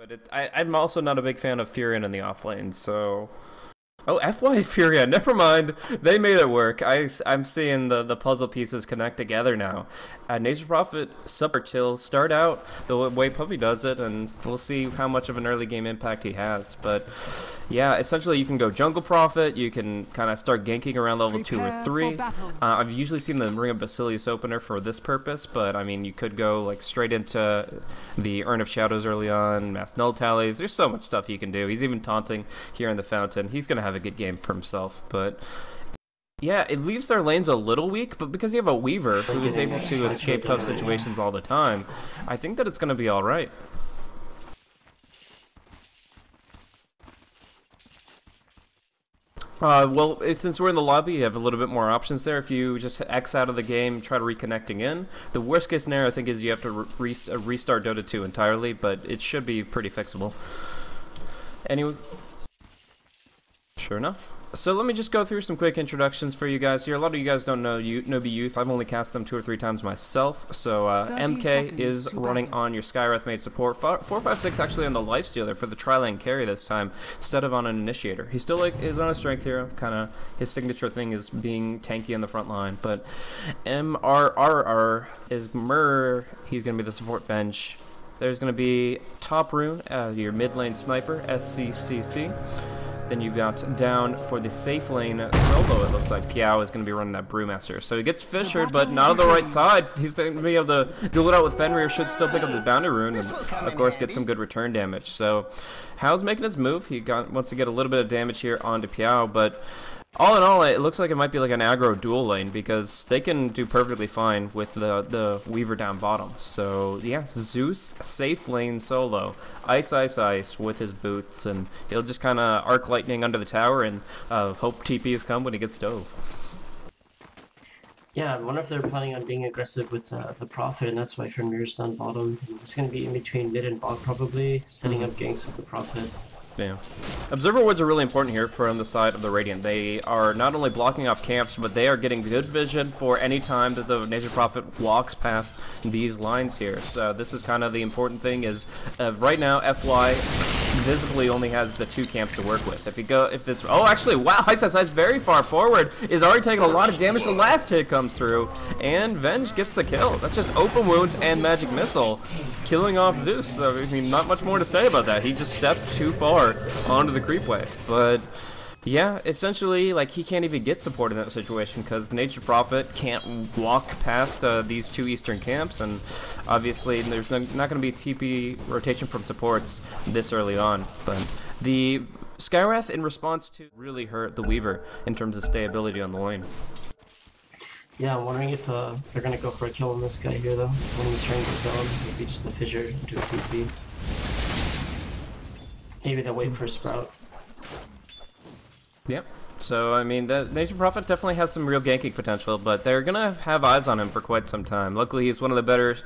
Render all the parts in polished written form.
But I'm also not a big fan of Furion in the offlane, so... Oh, FY Furion, never mind. They made it work. I'm seeing the puzzle pieces connect together now. Nature's Prophet, Super Chill, start out the way Puppy does it, and we'll see how much of an early game impact he has. But yeah, essentially you can go Jungle Prophet, you can kind of start ganking around level 2 or 3. I've usually seen the Ring of Basilius opener for this purpose, but I mean, you could go like straight into the Urn of Shadows early on, Mass Null Tallies. There's so much stuff you can do. He's even taunting here in the Fountain. He's going to have a good game for himself, but yeah, it leaves their lanes a little weak, but because you have a Weaver who is able to escape tough situations all the time, I think that it's going to be alright. Well, since we're in the lobby, you have a little bit more options there. If you just X out of the game, try to reconnecting in. The worst case scenario, I think, is you have to restart Dota 2 entirely, but it should be pretty fixable. Anyway, sure enough. So let me just go through some quick introductions for you guys here. A lot of you guys don't know Newbee Youth. I've only cast them 2 or 3 times myself. So MK is running on your Skywrath made support. 456 actually on the Lifestealer for the tri-lane carry this time instead of on an Initiator. He still is on a Strength Hero. Kind of his signature thing is being tanky in the front line. But MRRR is Murr. He's going to be the support bench. There's going to be Top Rune, your mid lane sniper, SCCC. Then you've got down for the safe lane solo, it looks like Piao is going to be running that Brewmaster. So he gets fissured, but not on the right side. He's going to be able to duel it out with Fenrir, should still pick up the Bounty Rune, and of course get some good return damage. So Hao's making his move. He wants to get a little bit of damage here onto Piao, but all in all, it looks like it might be like an aggro dual lane because they can do perfectly fine with the Weaver down bottom. So yeah, Zeus safe lane solo, ice ice ice with his boots, and he'll just kind of arc lightning under the tower and hope TPs come when he gets dove. Yeah, I wonder if they're planning on being aggressive with the Prophet, and that's why Fenrir's down bottom. It's going to be in between mid and bot probably, setting up ganks with the Prophet. Yeah. Observer wards are really important here from the side of the Radiant. They are not only blocking off camps, but they are getting good vision for any time that the Nature's Prophet walks past these lines here. So this is kind of the important thing is right now FY visibly only has the 2 camps to work with. If it's oh actually wow, Ice very far forward, is already taking a lot of damage. The last hit comes through and Venge gets the kill. That's just open wounds and magic missile killing off Zeus. So I mean, not much more to say about that. He just stepped too far onto the creep wave. But yeah, essentially, like, he can't even get support in that situation because Nature's Prophet can't walk past these 2 eastern camps, and obviously there's not going to be TP rotation from supports this early on. But the Skywrath in response to really hurt the Weaver in terms of stability on the lane. Yeah, I'm wondering if they're going to go for a kill on this guy here though, when he's trying to zone, maybe just a fissure into a TP. Maybe they'll wait for a Sprout. Yep. So, I mean, the Nature's Prophet definitely has some real ganking potential, but they're going to have eyes on him for quite some time. Luckily, he's one of the better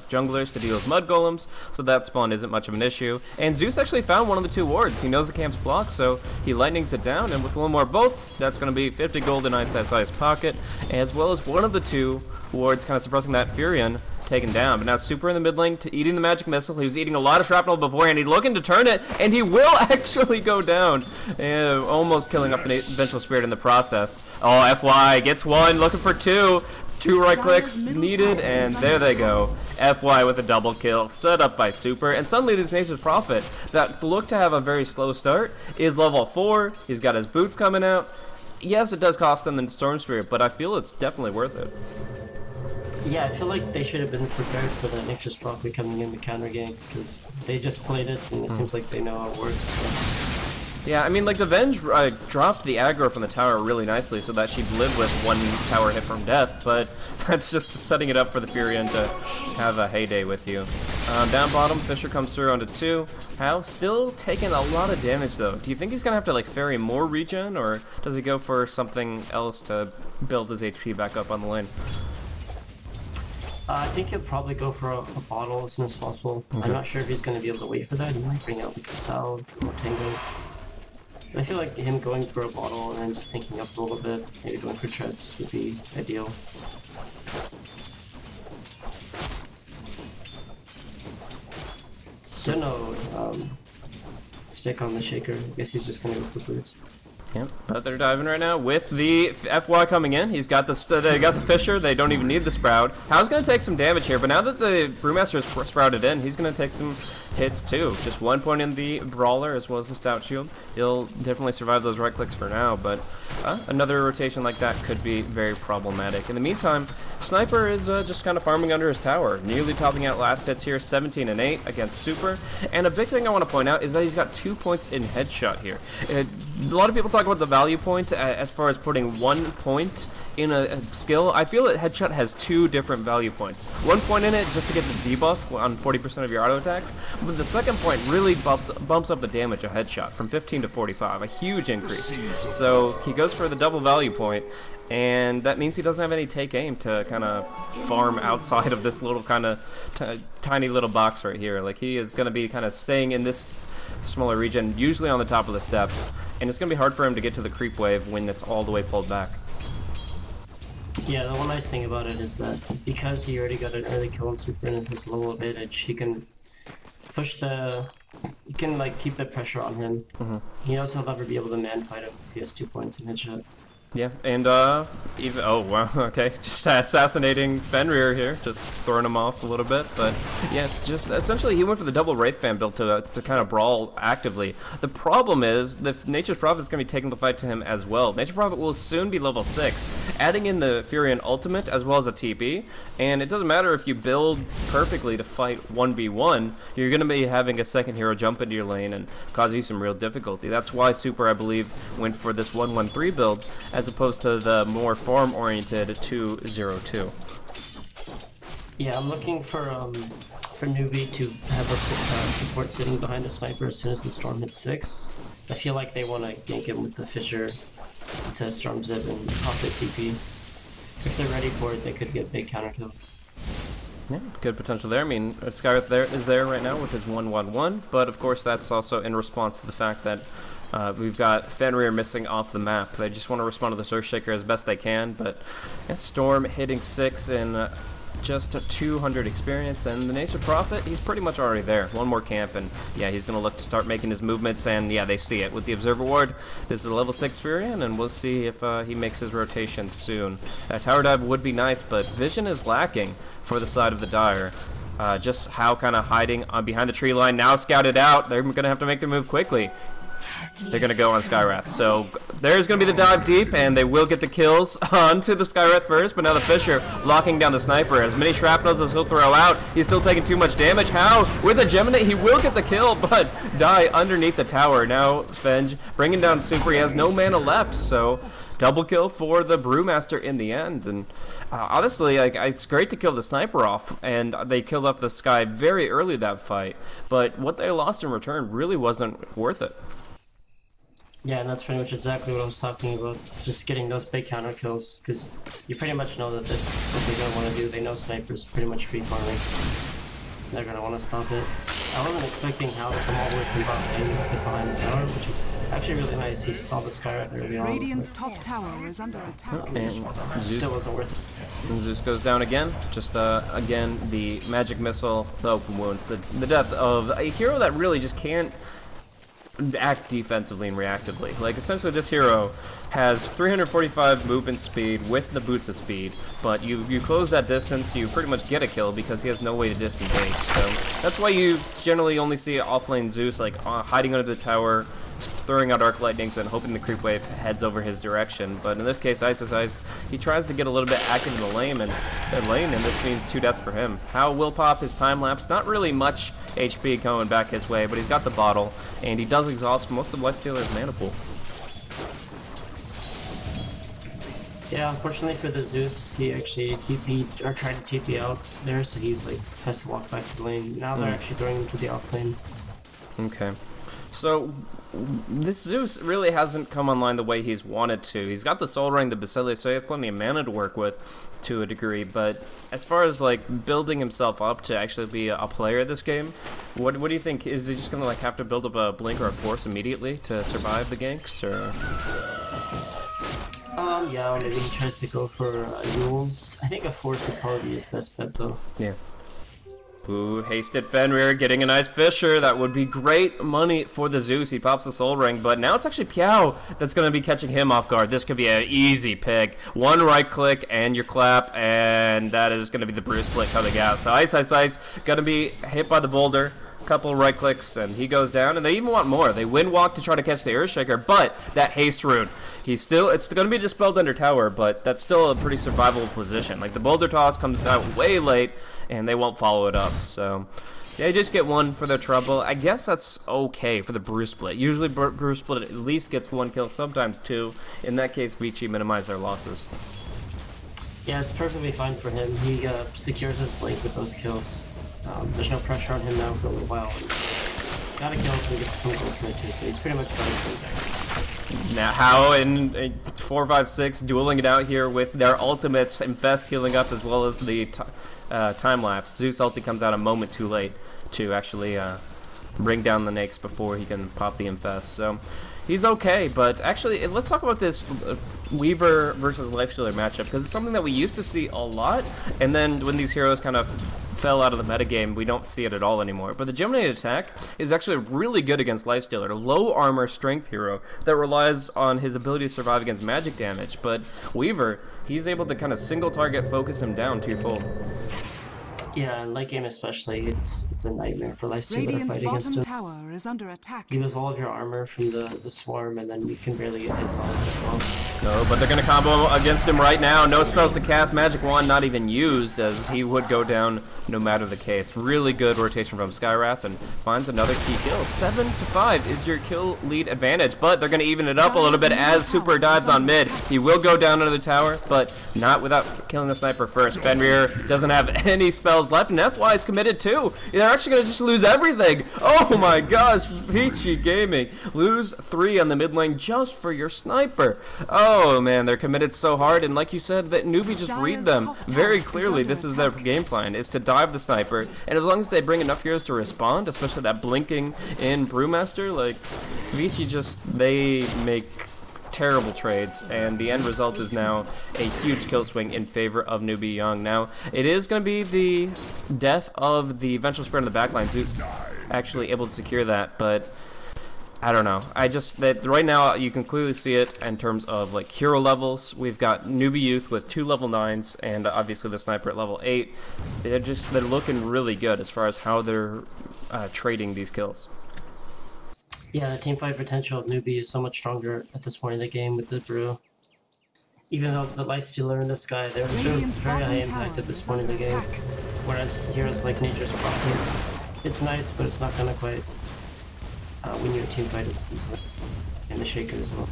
junglers to deal with Mud Golems, so that spawn isn't much of an issue. And Zeus actually found one of the 2 wards. He knows the camp's blocked, so he lightnings it down, and with one more bolt, that's going to be 50 gold in Ice pocket, as well as one of the 2 wards kind of suppressing that Furion taken down. But now Super in the mid lane to eating the magic missile. He was eating a lot of shrapnel beforehand. He's looking to turn it, and he will actually go down, almost killing off the Vengeful Spirit in the process. Oh, FY gets 1, looking for 2. 2 right clicks needed, and there they go. FY with a double kill, set up by Super, and suddenly this Nature's Prophet, that looked to have a very slow start, is level 4. He's got his boots coming out. Yes, it does cost them the Storm Spirit, but I feel it's definitely worth it. Yeah, I feel like they should have been prepared for the Nature's Prophet coming in to counter gank, because they just played it, and it seems like they know how it works. So. Yeah, I mean, like, the Venge dropped the aggro from the tower really nicely so that she'd live with 1 tower hit from death, but that's just setting it up for the Furion to have a heyday with you. Down bottom, Fisher comes through onto 2. Hao still taking a lot of damage, though. Do you think he's going to have to, like, ferry more regen, or does he go for something else to build his HP back up on the lane? I think he'll probably go for a bottle as soon as possible. Okay. I'm not sure if he's going to be able to wait for that. He might bring out like a salve or tango. I feel like him going for a bottle and then just tanking up a little bit, maybe going for treads would be ideal. Synod, sick on the shaker. I guess he's just gonna go for boots. Yep, but they're diving right now with the FY coming in. He's got the they got the Fisher. They don't even need the Sprout. How's going to take some damage here, but now that the Brewmaster is sprouted in, he's going to take some hits too. Just 1 point in the Brawler as well as the Stout Shield. He'll definitely survive those right clicks for now, but another rotation like that could be very problematic. In the meantime, Sniper is just kind of farming under his tower, nearly topping out last hits here, 17 and 8 against Super. And a big thing I want to point out is that he's got 2 points in headshot here. A lot of people talk about the value point as far as putting 1 point in a skill. I feel that headshot has 2 different value points. 1 point in it just to get the debuff on 40% of your auto attacks, but the second point really bumps up the damage of headshot from 15 to 45, a huge increase. So he goes for the double value point, and that means he doesn't have any take aim to kind of farm outside of this little kind of tiny little box right here. Like, he is going to be kind of staying in this smaller region, usually on the top of the steps, and it's going to be hard for him to get to the creep wave when it's all the way pulled back. Yeah, the one nice thing about it is that because he already got an early kill on Super and his level advantage, he can push he can like keep the pressure on him. He also will never be able to man fight him if he has 2 points in headshot. Yeah, and even oh wow, okay, just assassinating Fenrir here, just throwing him off a little bit, but yeah, just essentially he went for the double Wraithband build to kind of brawl actively. The problem is the Nature's Prophet is going to be taking the fight to him as well. Nature's Prophet will soon be level 6, adding in the Furion ultimate as well as a TP, and it doesn't matter if you build perfectly to fight 1v1, you're going to be having a second hero jump into your lane and cause you some real difficulty. That's why Super, I believe, went for this 1-1-3 build, as opposed to the more farm-oriented 2-0-2. Yeah, I'm looking for Newbee to have a support sitting behind a sniper as soon as the storm hits 6. I feel like they want to gank him with the Fisher to storm zip and pop the TP. If they're ready for it, they could get big counter kills. Yeah, good potential there. I mean, Skywrath is there right now with his 1-1-1, but of course that's also in response to the fact that we've got Fenrir missing off the map. They just want to respond to the Surge Shaker as best they can, but yeah, Storm hitting 6 in just 200 experience, and the Nature's Prophet, he's pretty much already there. One more camp, and yeah, he's going to look to start making his movements, and yeah, they see it. With the Observer Ward, this is a level 6 Furion, and we'll see if he makes his rotation soon. Tower Dive would be nice, but vision is lacking for the side of the Dire. Just how kind of hiding behind the tree line, now scouted out. They're going to have to make their move quickly. They're going to go on Skywrath. So there's going to be the dive deep, and they will get the kills onto the Skywrath first, but now the Fisher locking down the Sniper. As many shrapnels as he'll throw out, he's still taking too much damage. How? With a Gemini, he will get the kill, but die underneath the tower. Now Fenge bringing down Super. He has no mana left, so double kill for the Brewmaster in the end. And honestly, like, it's great to kill the Sniper off, and they killed off the Sky very early that fight, but what they lost in return really wasn't worth it. Yeah, and that's pretty much exactly what I was talking about. Just getting those big counter kills, because you pretty much know that that's what they're going to want to do. They know Sniper's pretty much free farming. They're going to want to stop it. I wasn't expecting Hal to come all the way from bot lane and sit behind the tower, which is actually really nice. He saw the Skywrath early on. Radiant's top tower is under attack. And Still wasn't worth it. And Zeus goes down again. Just again, the magic missile, the open wound, the death of a hero that really just can't act defensively and reactively. Like, essentially this hero has 345 movement speed with the boots of speed, but you close that distance, you pretty much get a kill because he has no way to disengage. So that's why you generally only see offlane Zeus like hiding under the tower, throwing out arc lightnings and hoping the creep wave heads over his direction. But in this case, Ice, he tries to get a little bit active in the lane, and this means 2 deaths for him. How will pop his time lapse? Not really much HP going back his way, but he's got the bottle, and he does exhaust most of Lifestealer's mana pool. Yeah, unfortunately for the Zeus, he actually TP'd, or tried to TP out there, so he's like, has to walk back to the lane. Now they're actually throwing him to the off lane. Okay. So this Zeus really hasn't come online the way he's wanted to. He's got the Soul Ring, the Basilius, so he has plenty of mana to work with to a degree, but as far as like building himself up to actually be a player this game, what do you think? Is he just gonna like have to build up a Blink or a Force immediately to survive the ganks, or? Yeah, or maybe he tries to go for rules. I think a Force would probably be his best bet though. Yeah. Ooh, hasted Fenrir getting a nice Fisher. That would be great money for the Zeus. He pops the Soul Ring, but now it's actually Piao that's going to be catching him off guard. This could be an easy pick. One right click and your clap, and that is going to be the Bruce split coming out. So Ice going to be hit by the boulder. Couple right clicks, and he goes down, and they even want more. They wind walk to try to catch the Earthshaker, but that haste rune. It's going to be dispelled under tower, but that's still a pretty survivable position. Like, the boulder toss comes out way late, and they won't follow it up. So they just get one for their trouble. I guess that's okay for the Bruce split. Usually Bruce split at least gets one kill, sometimes two. In that case, Vici minimize their losses. Yeah, it's perfectly fine for him. He secures his blink with those kills. There's no pressure on him now for a little while. Gotta kill him so he gets some gold from it too, so he's pretty much done from there. Now, how in 4, 5, 6 dueling it out here with their ultimates, Infest healing up as well as the time lapse. Zeus ulti comes out a moment too late to actually bring down the Nakes before he can pop the Infest. So he's okay, but actually, let's talk about this Weaver versus Lifestealer matchup, because it's something that we used to see a lot, and then when these heroes kind of fell out of the metagame, we don't see it at all anymore. But the Gemini attack is actually really good against Lifestealer, a low armor strength hero that relies on his ability to survive against magic damage. But Weaver, he's able to kind of single target focus him down twofold. Yeah, in late game especially, it's a nightmare for Lifestealer to Radiant's fight against bottom him. tower is under attack. You lose all of your armor from the swarm, and then you can barely get hits on it as well. No, but they're going to combo against him right now. No spells to cast. Magic Wand not even used, as he would go down no matter the case. Really good rotation from Skywrath, and finds another key kill. 7-5 is your kill lead advantage, but they're going to even it up a little bit as Super dives on mid. He will go down under the tower, but not without killing the sniper first. Fenrir doesn't have any spells left, and FY is committed too. They're actually going to just lose everything. Oh my gosh, Vici Gaming. Lose 3 on the mid lane just for your sniper. Oh man, they're committed so hard, and like you said, that Newbee just read them very clearly. This is their game plan, is to dive the sniper, and as long as they bring enough heroes to respond, especially that blinking in Brewmaster, like, Vici just, they make terrible trades, and the end result is now a huge kill swing in favor of Newbee Young. Now, it is going to be the death of the Vengeful Spirit in the backline. Zeus actually able to secure that, but I don't know. That right now you can clearly see it in terms of like hero levels. We've got Newbee Youth with 2 level 9s, and obviously the sniper at level 8. They're looking really good as far as how they're trading these kills. Yeah, the teamfight potential of Newbee is so much stronger at this point in the game with the Brew. Even though the Lifestealer in the sky, they're very high impact at this point in the game. Whereas heroes like Nature's Prophet, it's nice, but it's not gonna quite win your teamfight as easily. And the Shaker as well.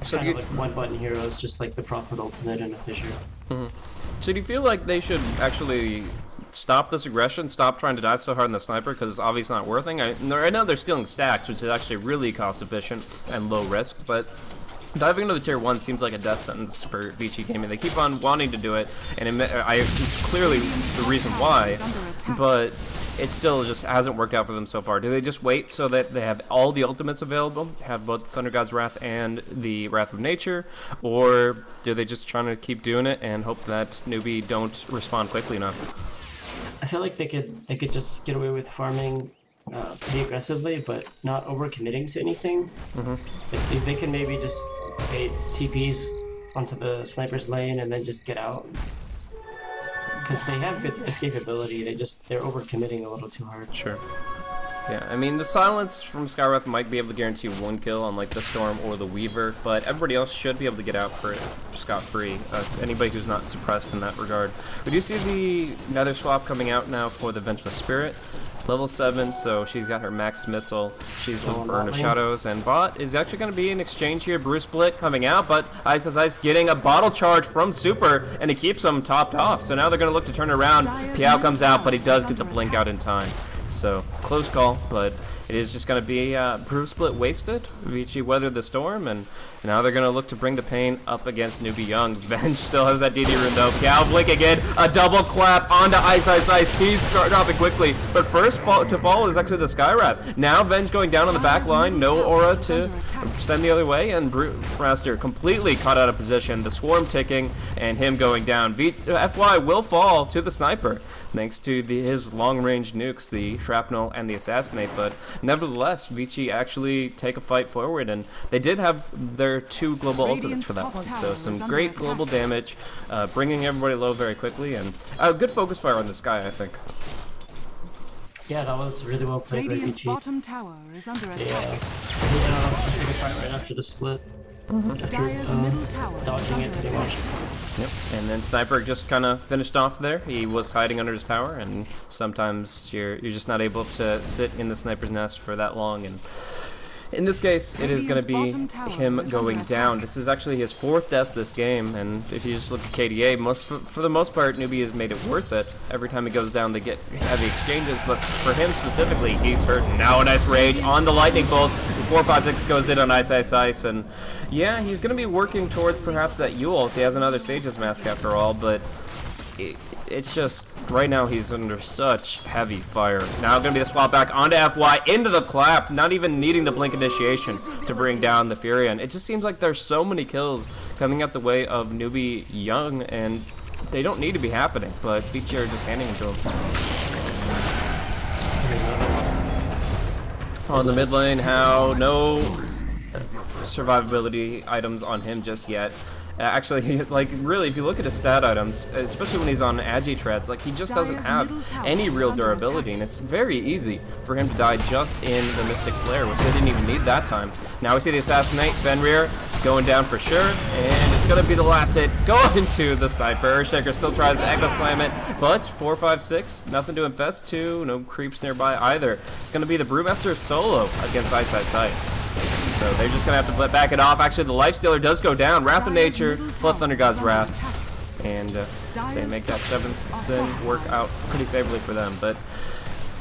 So kind of like one-button heroes, just like the Prophet ultimate and a Fissure. Mm-hmm. So do you feel like they should actually stop this aggression, stop trying to dive so hard on the sniper, because it's obviously not working? Right now they're stealing stacks, which is actually really cost efficient and low risk, but diving into the tier 1 seems like a death sentence for Vici Gaming. They keep on wanting to do it, and it's clearly the reason why, but it still just hasn't worked out for them so far. Do they just wait so that they have all the ultimates available, have both Thunder God's Wrath and the Wrath of Nature, or do they just trying to keep doing it and hope that Newbee don't respond quickly enough? I feel like they could just get away with farming pretty aggressively, but not overcommitting to anything. If they can maybe just bait TPs onto the sniper's lane and then just get out. Because they have good escapability, they're overcommitting a little too hard. Sure. Yeah, I mean, the silence from Skywrath might be able to guarantee 1 kill on like the Storm or the Weaver, but everybody else should be able to get out for scot-free. Anybody who's not suppressed in that regard. We do see the Nether Swap coming out now for the Vengeful Spirit. Level 7, so she's got her maxed missile. She's looking for Urn of Shadows, and bot is actually going to be an exchange here. Bruce Split coming out, but Ice getting a bottle charge from Super, and he keeps them topped off. So now they're going to look to turn around. Piao comes out, but he does get the blink out in time. So close call, but it is just going to be Brew Split wasted. Vici weathered the storm, and now they're going to look to bring the pain up against Newbee Young. Venge still has that DD rune though. Gal blink again, a double clap onto Ice Ice Ice. He's dropping quickly, but first to fall is actually the Skywrath. Now Venge going down on the back line, no aura to send the other way, and Brew Roster completely caught out of position. The swarm ticking and him going down. FY will fall to the sniper thanks to his long-range nukes, the shrapnel and the assassinate, but nevertheless, Vici actually take a fight forward, and they did have their 2 global ultimates for that one, so some great global damage, bringing everybody low very quickly, and a good focus fire on this guy, I think. Yeah, that was really well played by Vici. Bottom tower is under attack. Yeah, take a fight right after the split. Dire's middle tower Dodging it pretty much. Yep, and then Sniper just kind of finished off there. He was hiding under his tower, and sometimes you're just not able to sit in the sniper's nest for that long. And in this case, it is going to be him going down. This is actually his 4th death this game, and if you just look at KDA, for the most part, Newbee has made it worth it. Every time he goes down, they get heavy exchanges, but for him specifically, he's hurt. Now a nice rage on the lightning bolt. 456 goes in on Ice Ice Ice, and yeah, he's going to be working towards perhaps that Yule, so he has another Sage's Mask after all, but it's just, right now he's under such heavy fire. Now going to be the swap back onto FY, into the clap, not even needing the blink initiation to bring down the Furion. It just seems like there's so many kills coming out the way of Newbee Young, and they don't need to be happening, but Vici are just handing it to him. On the mid lane, how no survivability items on him just yet. Actually, like, really, if you look at his stat items, especially when he's on Agi treads, like, he just doesn't have any real durability, and it's very easy for him to die just in the Mystic Flare, which they didn't even need that time. Now we see the Assassinate, Fenrir going down for sure, and it's going to be the last hit going to the Sniper. Earthshaker still tries to Echo Slam it, but 4, 5, 6, nothing to infest to, no creeps nearby either. It's going to be the Brewmaster solo against Ice Ice Ice. So they're just going to have to back it off. Actually, the Lifestealer does go down. Wrath of Nature, Blood Thunder God's Wrath. And they make that 7th sin work out pretty favorably for them. But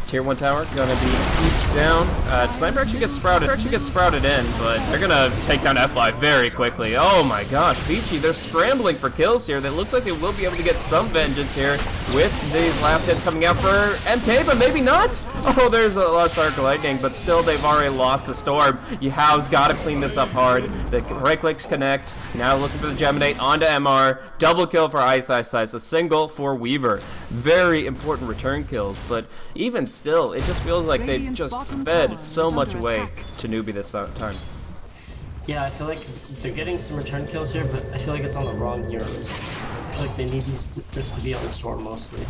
Tier 1 tower gonna be each down. Sniper actually gets sprouted in, but they're gonna take down FY very quickly. Oh my gosh, Vici, they're scrambling for kills here. That looks like they will be able to get some vengeance here with these last hits coming out for MK, but maybe not. Oh, there's a Lost Arc Lightning, but still they've already lost the storm. Yahao's gotta clean this up hard. The right clicks connect. Now looking for the Geminate onto MR. Double kill for Ice Ice Ice. A single for Weaver. Very important return kills, but even still, it just feels like they just fed so much away to Newbee this time. Yeah, I feel like they're getting some return kills here, but I feel like it's on the wrong heroes. I feel like they need this to be on the storm mostly.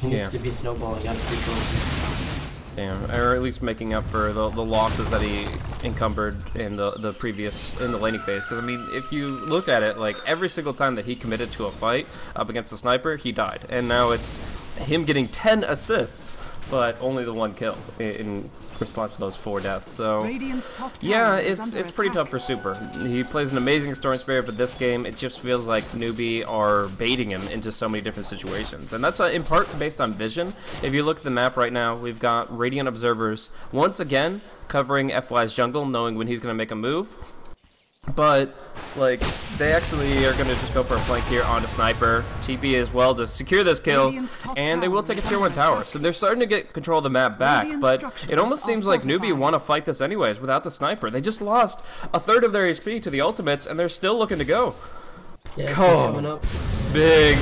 He needs to be snowballing out of control. Yeah, or at least making up for the losses that he encumbered in the previous, in the laning phase. Because I mean, if you look at it, like every single time that he committed to a fight up against the Sniper, he died. And now it's him getting 10 assists, but only the 1 kill in response to those 4 deaths. So yeah, it's pretty tough for Super. He plays an amazing Storm Spirit, but this game it just feels like Newbee are baiting him into so many different situations, and that's in part based on vision. If you look at the map right now, we've got Radiant Observers once again covering FY's jungle, knowing when he's going to make a move. But, like, they actually are going to just go for a flank here onto Sniper, TP as well to secure this kill, and they will take a tier 1 tower. So they're starting to get control of the map back, but it almost seems like Newbee want to fight this anyways without the Sniper. They just lost a third of their HP to the ultimates, and they're still looking to go. Yeah, Oh, big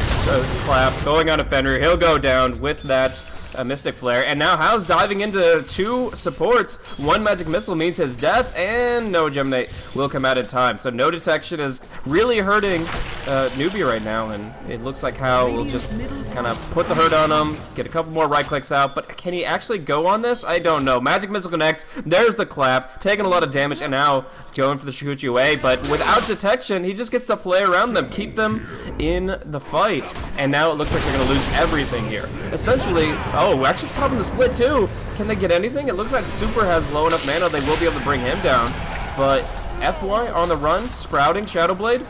clap going on to Fenrir. He'll go down with that Mystic Flare, and now Hao's diving into 2 supports. 1 magic missile means his death, and no Geminate will come out in time. So no detection is really hurting Newbee right now, and it looks like Hao will just kind of put the hurt on him, get a couple more right clicks out, but can he actually go on this? I don't know. Magic missile connects, there's the clap, taking a lot of damage, and now going for the Shikuchi away, but without detection, he just gets to play around them, keep them in the fight, and now it looks like they're going to lose everything here. Essentially, oh, we're actually popping the split too. Can they get anything? It looks like Super has low enough mana, they will be able to bring him down, but FY on the run, sprouting Shadowblade.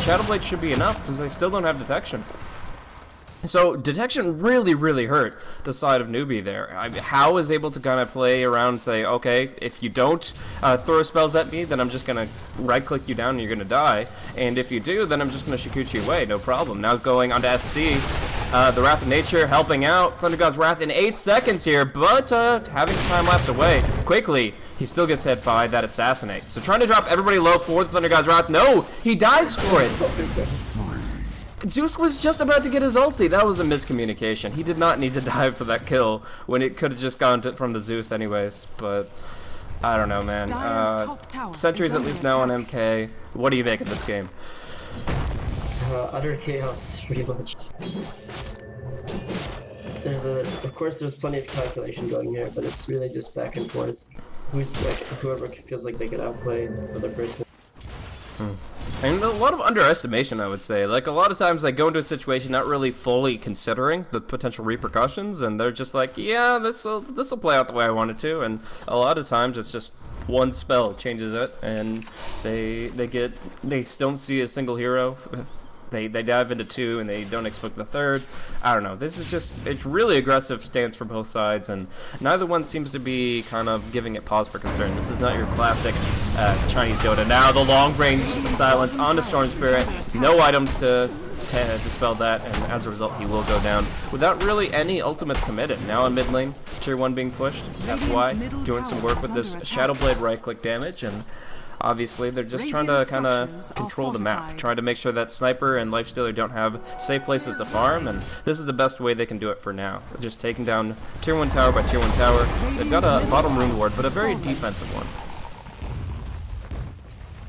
Shadowblade should be enough, because they still don't have detection. So detection really hurt the side of Newbee there. I mean, How is able to kind of play around and say, okay, if you don't throw spells at me, then I'm just going to right-click you down and you're going to die. And if you do, then I'm just going to Shikuchi away, no problem. Now going on to SC, the Wrath of Nature helping out Thunder God's Wrath in 8 seconds here, but having the time lapse away quickly. He still gets hit by that Assassinate. So trying to drop everybody low for the Thunder God's Wrath. No, he dies for it. Zeus was just about to get his ulti. That was a miscommunication. He did not need to dive for that kill when it could have just gone from the Zeus anyways. But I don't know, man. Sentry's at least now on MK. What do you make of this game? Utter chaos, pretty much. Of course, there's plenty of calculation going here, but it's really just back and forth. Whoever feels like they can outplay the other person. And a lot of underestimation, I would say. Like, a lot of times they go into a situation not really fully considering the potential repercussions, and they're just like, yeah, this'll play out the way I want it to, and a lot of times it's just one spell changes it, and they don't see a single hero. They dive into 2 and they don't expect the 3rd. I don't know. This is just, it's really aggressive stance for both sides, and neither one seems to be kind of giving it pause for concern. This is not your classic Chinese Dota. Now the long range silence onto Storm Spirit. No items to dispel that, and as a result he will go down without really any ultimates committed. Now in mid lane, tier 1 being pushed. FY doing some work with this Shadow Blade right click damage, and obviously, they're just trying to kind of control the map, trying to make sure that Sniper and Lifestealer don't have safe places to farm, and this is the best way they can do it for now. Just taking down tier 1 tower by tier 1 tower. They've got a bottom rune ward, but a very defensive one.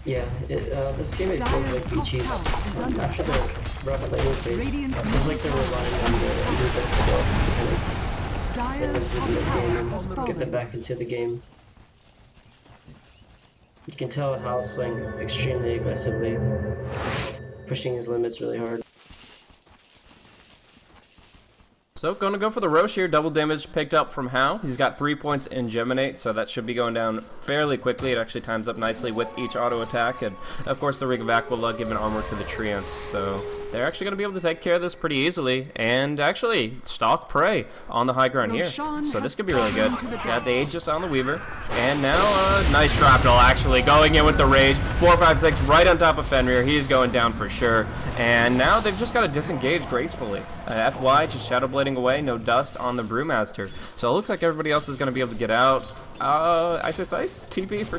Yeah, this game it feels like Vici after the rapid laning phase. It feels like they're relying on the underdog to kind of get them back into the game. You can tell Hal's playing extremely aggressively, pushing his limits really hard. So, gonna go for the Roche here. Double damage picked up from Hal. He's got 3 points in Geminate, so that should be going down fairly quickly. It actually times up nicely with each auto attack, and of course the Ring of Aquila giving armor to the Treants. So they're actually going to be able to take care of this pretty easily, and actually stalk prey on the high ground here. So this could be really good. Got the Aegis on the Weaver, and now nice drop doll actually going in with the Rage. 4-5-6 right on top of Fenrir. He's going down for sure. And now they've just got to disengage gracefully. FY just Shadow Blading away, no dust on the Brewmaster. So it looks like everybody else is going to be able to get out. Ice TP for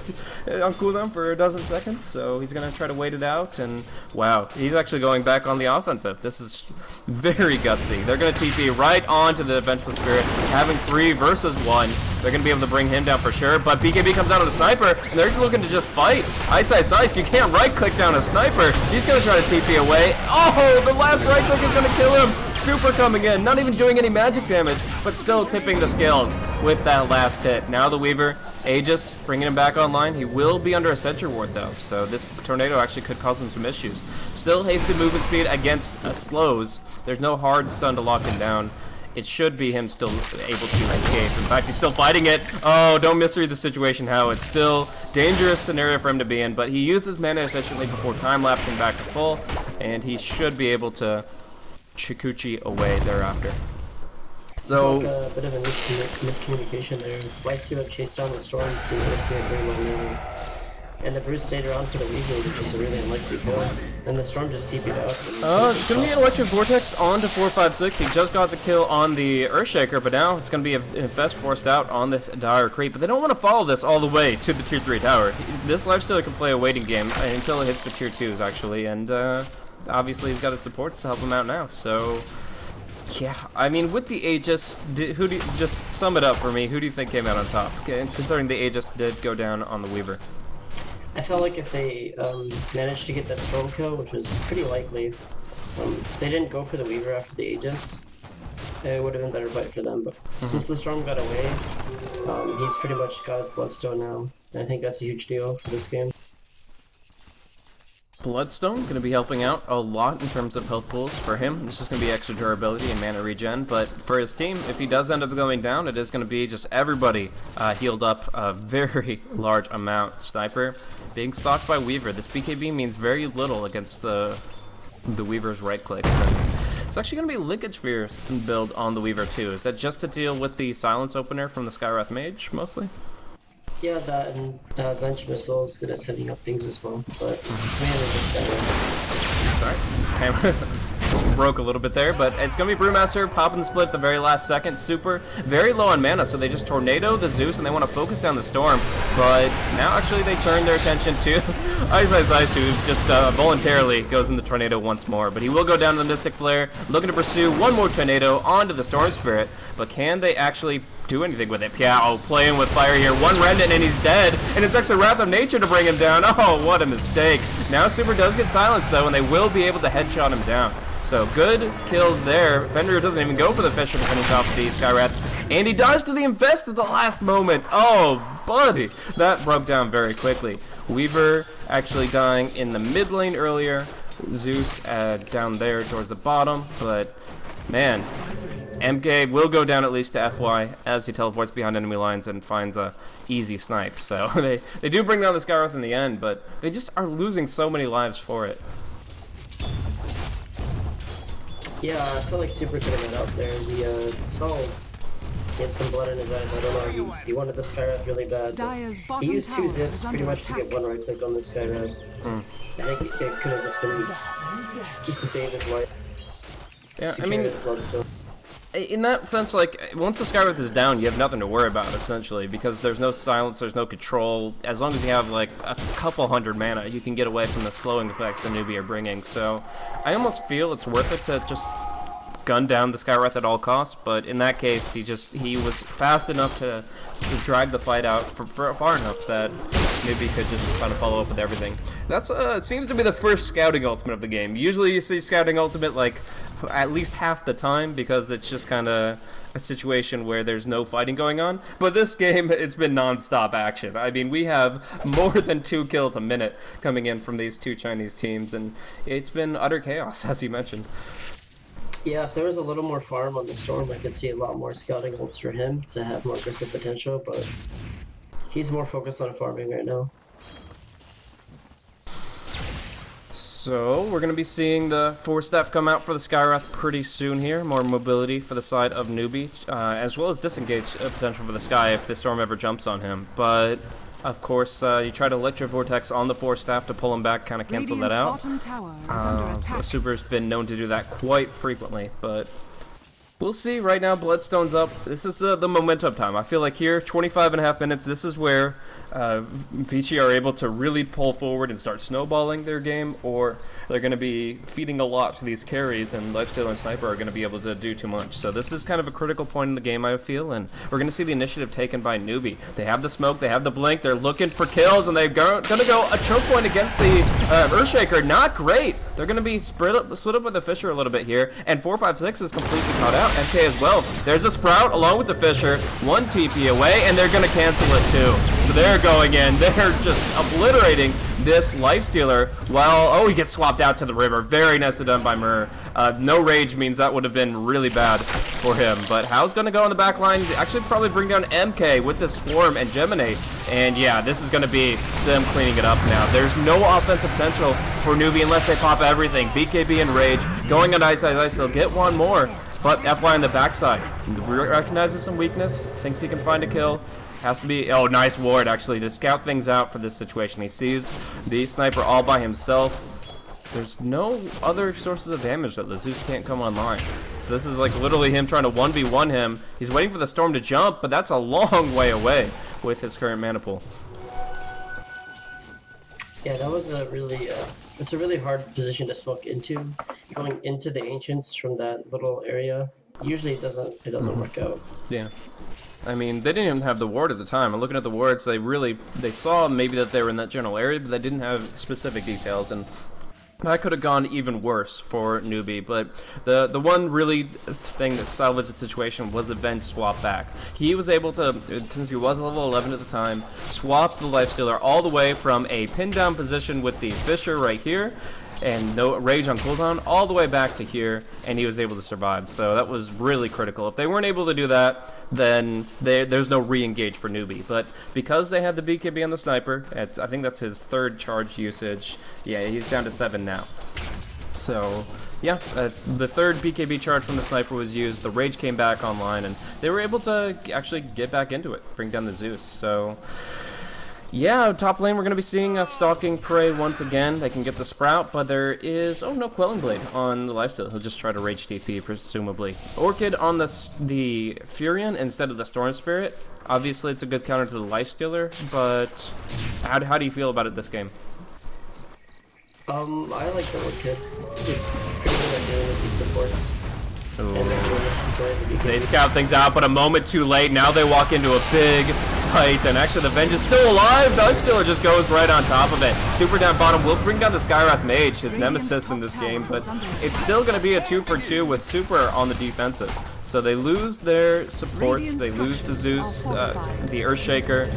on cooldown for a dozen seconds, so he's gonna try to wait it out, and wow, he's actually going back on the offensive. This is very gutsy. They're gonna TP right onto the Vengeful Spirit, having 3 versus 1. They're gonna be able to bring him down for sure, but BKB comes out on a sniper, and they're looking to just fight. Ice, you can't right click down a sniper. He's gonna try to TP away. Oh, the last right click is gonna kill him. Super coming in, not even doing any magic damage, but still tipping the scales with that last hit. Now the Weaver, Aegis, bringing him back online. He will be under a Sentry Ward though, so this Tornado actually could cause him some issues. Still hasted movement speed against slows. There's no hard stun to lock him down. It should be him still able to escape. In fact, he's still fighting it. Oh, don't misread the situation, how it's still dangerous scenario for him to be in, but he uses mana efficiently before time-lapsing back to full, and he should be able to Shikuchi away thereafter. So a bit of a miscommunication there. Lifestealer chased down the Storm to very low melee. And the Bruce stayed around for the reheal, which is a really unlikely kill. And the Storm just TP'd out. It's going to be an Electric Vortex on to 4-5-6. He just got the kill on the Earthshaker, but now it's going to be an Infest forced out on this Dire Creep. But they don't want to follow this all the way to the Tier 3 tower. This Lifestealer can play a waiting game until it hits the Tier 2s, actually. And obviously he's got his supports to help him out now. So yeah, I mean, with the Aegis, who do you, just sum it up for me, who do you think came out on top? Okay, considering the Aegis did go down on the Weaver. I felt like if they managed to get that Storm kill, which was pretty likely, they didn't go for the Weaver after the Aegis, it would have been a better fight for them. But since the Storm got away, he's pretty much got his Bloodstone now. And I think that's a huge deal for this game. Bloodstone going to be helping out a lot in terms of health pools for him. This is going to be extra durability and mana regen, but for his team, if he does end up going down, it is going to be just everybody healed up a very large amount. Sniper being stalked by Weaver. This BKB means very little against the Weaver's right clicks, and It's actually going to be Linkage Sphere build on the Weaver too. Is that just to deal with the silence opener from the Skywrath Mage, mostly? Yeah, that and Bench Missile is good at setting up things as well, but mainly just that. Sorry. Camera broke a little bit there, but it's going to be Brewmaster popping the split at the very last second. Super. Very low on mana, so they just Tornado the Zeus and they want to focus down the Storm. But now actually they turn their attention to Ice, who just voluntarily goes into Tornado once more. But he will go down to the Mystic Flare, looking to pursue one more Tornado onto the Storm Spirit. But can they actually do anything with it? Piao playing with fire here. One Remnant and he's dead. And it's actually Wrath of Nature to bring him down. Oh, what a mistake. Now Super does get silenced though, and they will be able to headshot him down. So good kills there. Fenrir doesn't even go for the Fisher to finish off the Skywrath. And he dies to the Infest at the last moment. Oh, buddy. That broke down very quickly. Weaver actually dying in the mid lane earlier. Zeus down there towards the bottom. But, man, MK will go down at least to FY as he teleports behind enemy lines and finds a easy snipe. So they do bring down the Skywrath in the end, but they just are losing so many lives for it. Yeah, I feel like Super could have got out there. He saw he had some blood in his eyes. I don't know. He wanted the Skywrath really bad. He used 2 zips pretty much to get 1 right click on the Skywrath. I think it could have just been just to save his life. Yeah, I mean, in that sense, like, once the Skywrath is down, you have nothing to worry about, essentially, because there's no silence, there's no control. As long as you have, like, a couple hundred mana, you can get away from the slowing effects the Newbee are bringing. So, I almost feel it's worth it to just gun down the Skywrath at all costs, but in that case, he was fast enough to drag the fight out for far enough that Newbee could just kind of follow up with everything. That's, it seems to be the first scouting ultimate of the game. Usually you see scouting ultimate, like, at least half the time, because it's just kind of a situation where there's no fighting going on. But this game, it's been non-stop action. I mean, we have more than 2 kills a minute coming in from these 2 Chinese teams, and it's been utter chaos, as you mentioned. Yeah, if there was a little more farm on the Storm, I could see a lot more scouting ults for him to have more aggressive potential, but he's more focused on farming right now. So, we're going to be seeing the Force Staff come out for the Skywrath pretty soon here. More mobility for the side of Newbee, as well as disengage potential for the Sky if the Storm ever jumps on him. But, of course, you try to Electro Vortex on the Force Staff to pull him back, kind of cancel that out. The Super's been known to do that quite frequently, but we'll see. Right now, Bloodstone's up. This is the momentum time. I feel like here, 25.5 minutes, this is where Vici are able to really pull forward and start snowballing their game, or they're going to be feeding a lot to these carries, and Lifestealer and Sniper are going to be able to do too much. So this is kind of a critical point in the game, I feel, and we're going to see the initiative taken by Newbee. They have the smoke, they have the blink, they're looking for kills, and they're going to go a choke point against the Earthshaker. Not great. They're going to be split up with the Fisher a little bit here, and 456 is completely caught out. MK as well. There's a Sprout along with the Fisher, 1 TP away, and they're going to cancel it too. So they're going in. They're just obliterating this Lifestealer while, oh, he gets swapped out to the river. Very nicely done by Mur. No rage means that would have been really bad for him. But Hao's going to go on the back line, actually probably bring down MK with the Swarm and Geminate. And yeah, this is going to be them cleaning it up now. There's no offensive potential for Newbee unless they pop everything. BKB and Rage going on Ice, they'll get 1 more. But FY on the backside recognizes some weakness, thinks he can find a kill. Has to be, oh, nice ward actually to scout things out for this situation. He sees the Sniper all by himself. There's no other sources of damage that the Zeus can't come online. So this is like literally him trying to 1v1 him. He's waiting for the Storm to jump, but that's a long way away with his current mana pool. Yeah, that was a really, it's a really hard position to smoke into. Going into the Ancients from that little area, usually it doesn't work out. Yeah. I mean, they didn't even have the ward at the time. And looking at the wards, they saw maybe that they were in that general area, but they didn't have specific details, and that could have gone even worse for Newbee. But the one really thing that salvaged the situation was the Venge swap back. He was able to, since he was level 11 at the time, swap the Lifestealer all the way from a pin down position with the Fisher right here, and no rage on cooldown, all the way back to here, and he was able to survive. So that was really critical. If they weren't able to do that, then there's no re-engage for Newbee. But because they had the BKB on the Sniper, I think that's his 3rd charge usage. Yeah, he's down to 7 now. So yeah, the third BKB charge from the sniper was used, the Rage came back online, and they were able to actually get back into it, bring down the Zeus, so... Yeah, top lane we're going to be seeing a Stalking Prey once again. They can get the Sprout, but there is... Oh, no Quelling Blade on the Lifestealer. He'll just try to Rage TP, presumably. Orchid on the Furion instead of the Storm Spirit. Obviously, it's a good counter to the Lifestealer, but how do you feel about it this game? I like the Orchid. It's pretty good at doing with these supports. They scout things out, but a moment too late. Now they walk into a big fight, and actually the Venge is still alive. Lifestealer just goes right on top of it. Super down bottom will bring down the Skywrath Mage, his nemesis in this game, but it's still going to be a 2-for-2 with Super on the defensive. So they lose their supports, they lose the Zeus, the Earthshaker,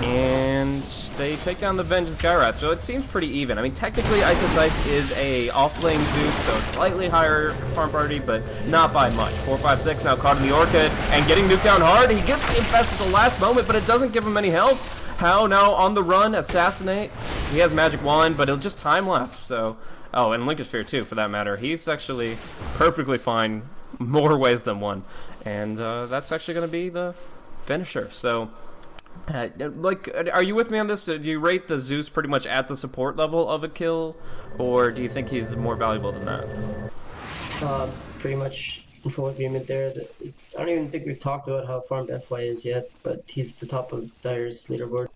and they take down the Venge and Skywrath, so it seems pretty even. I mean, technically, Ice is a off-lane Zeus, so slightly higher farm party, but not by much. 4-5-6 now caught in the Orchid, and getting nuked down hard. He gets the infest at the last moment, but it doesn't give him any health. How now on the run, assassinate. He has Magic Wand, but he'll just time-lapse, so... Oh, and Linkosphere too, for that matter. He's actually perfectly fine, more ways than one. And that's actually going to be the finisher, so... are you with me on this? Do you rate the Zeus pretty much at the support level of a kill, or do you think he's more valuable than that? Pretty much in full agreement there. I don't even think we've talked about how farmed FY is yet, but he's the top of Dire's leaderboard.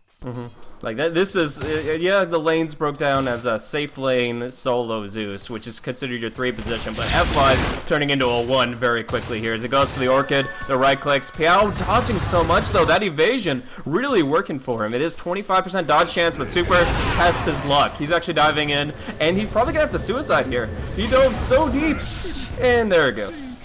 Like that. This is yeah. The lanes broke down as a safe lane solo Zeus, which is considered your 3 position, but F5 turning into a 1 very quickly here as it goes to the Orchid. The right clicks. Piao dodging so much though. That evasion really working for him. It is 25% dodge chance, but Super tests his luck. He's actually diving in, and he's probably gonna have to suicide here. He dove so deep, and there it goes.